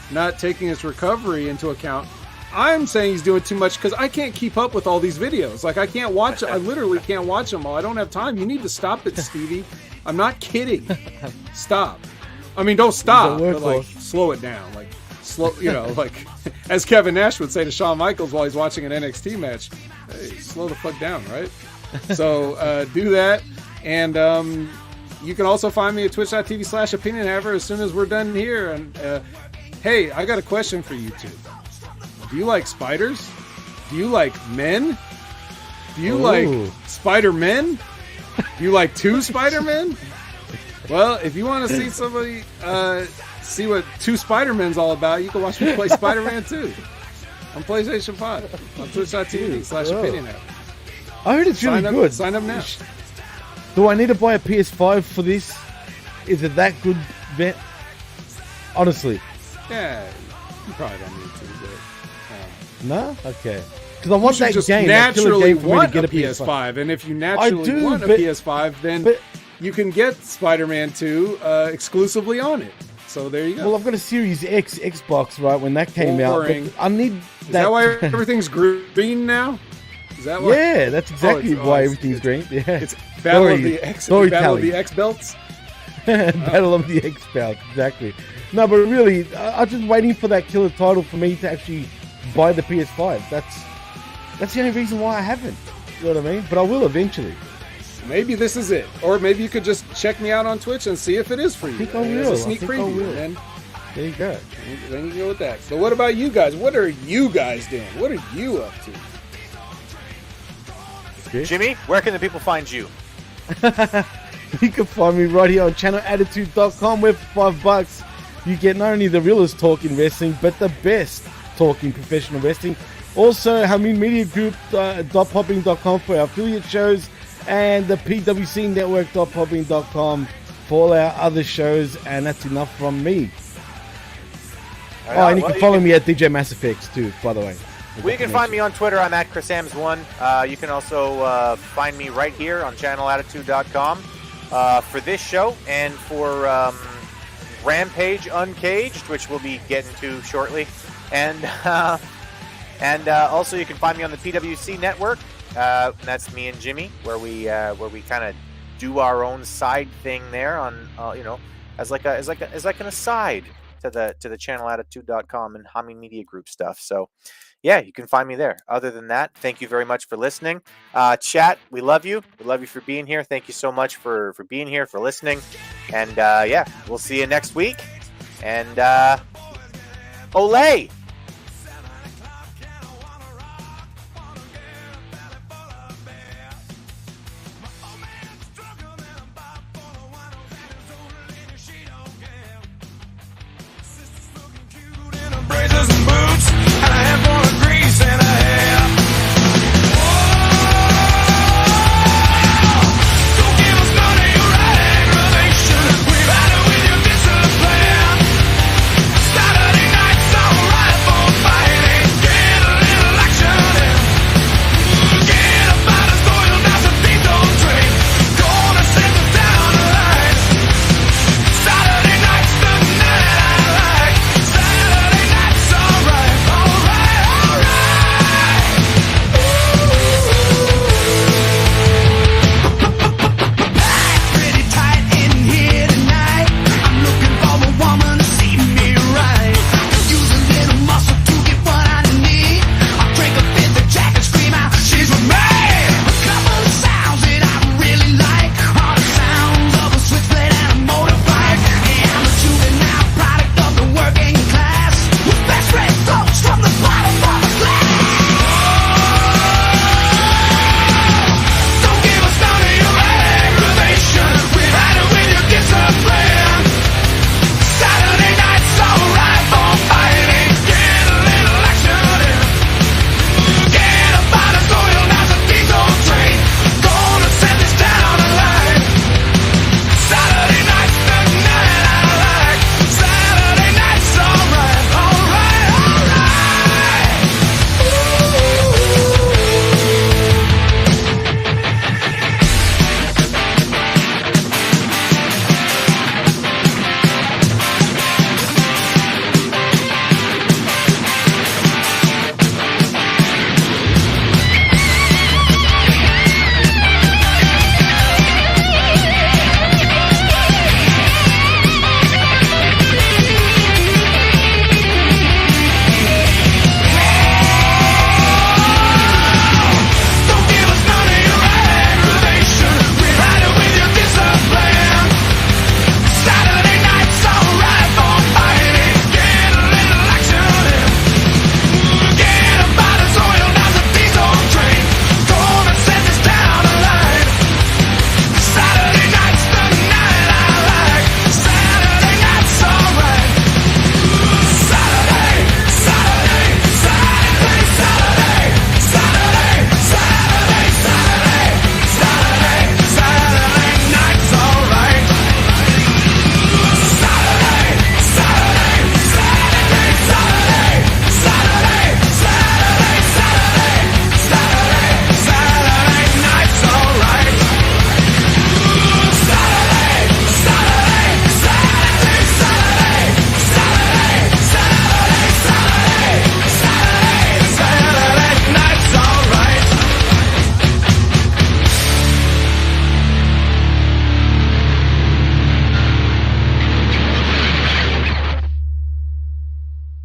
not taking his recovery into account. I'm saying he's doing too much because I can't keep up with all these videos. Like, I literally can't watch them all. I don't have time. You need to stop it, Stevie. I'm not kidding. Stop. I mean, don't stop, but like slow it down. Like slow, like as Kevin Nash would say to Shawn Michaels while he's watching an NXT match, hey, slow the fuck down, right? So do that. And you can also find me at twitch.tv/opinionhaver as soon as we're done here. And hey, I got a question for you two. Do you like spiders? Do you like men? Do you like Spider-Men? Do you like two Spider-Men? Well, if you want to see somebody see what two Spider-Men's all about, you can watch me play Spider-Man 2 on PlayStation 5 on twitch.tv/opinionhaver. I heard it's really good. Sign up now. Do I need to buy a PS5 for this? Is it that good, Vet? Honestly. Yeah, you probably don't need to, but No? Okay. Because I want that just game. That killer naturally game for me to want get a PS5, and if you naturally do, want a but- PS5, then but- you can get Spider-Man 2 exclusively on it. So there you go. Well, I've got a Series X Xbox, right, when that came out. Boring. But I need Is that why everything's green now? Is that why? Yeah, that's exactly why everything's green. Yeah. It's Battle of Story- the X storytelling. belts. Battle of the X Belt, exactly. No, but really, I'm just waiting for that killer title for me to actually buy the PS5. That's the only reason why I haven't. You know what I mean? But I will eventually. Maybe this is it, or maybe you could just check me out on Twitch and see if it is for you. I think I As will. a sneak I think I preview, will. and There you go. then you can go with that. So what about you guys? What are you guys doing? What are you up to? Jimmy, where can the people find you? You can find me right here on channelattitude.com, where for $5 you get not only the realest talk in wrestling, but the best talk in professional wrestling. Also, Hameen Media Group, dotpopping.com for our affiliate shows, and the PWC Network, dotpopping.com for all our other shows, and that's enough from me. And you can follow me at DJ Mass Effects too, by the way. Well, you can find me on Twitter. I'm at ChrisAms1. You can also find me right here on channelattitude.com for this show and for Rampage Uncaged, which we'll be getting to shortly, and also you can find me on the PWC network. That's me and Jimmy, where we kind of do our own side thing there on as like an aside to the channelattitude.com and Hami Media Group stuff. So yeah, you can find me there. Other than that, thank you very much for listening. Chat, we love you. We love you for being here. Thank you so much for being here, for listening. And yeah, we'll see you next week. And Olay!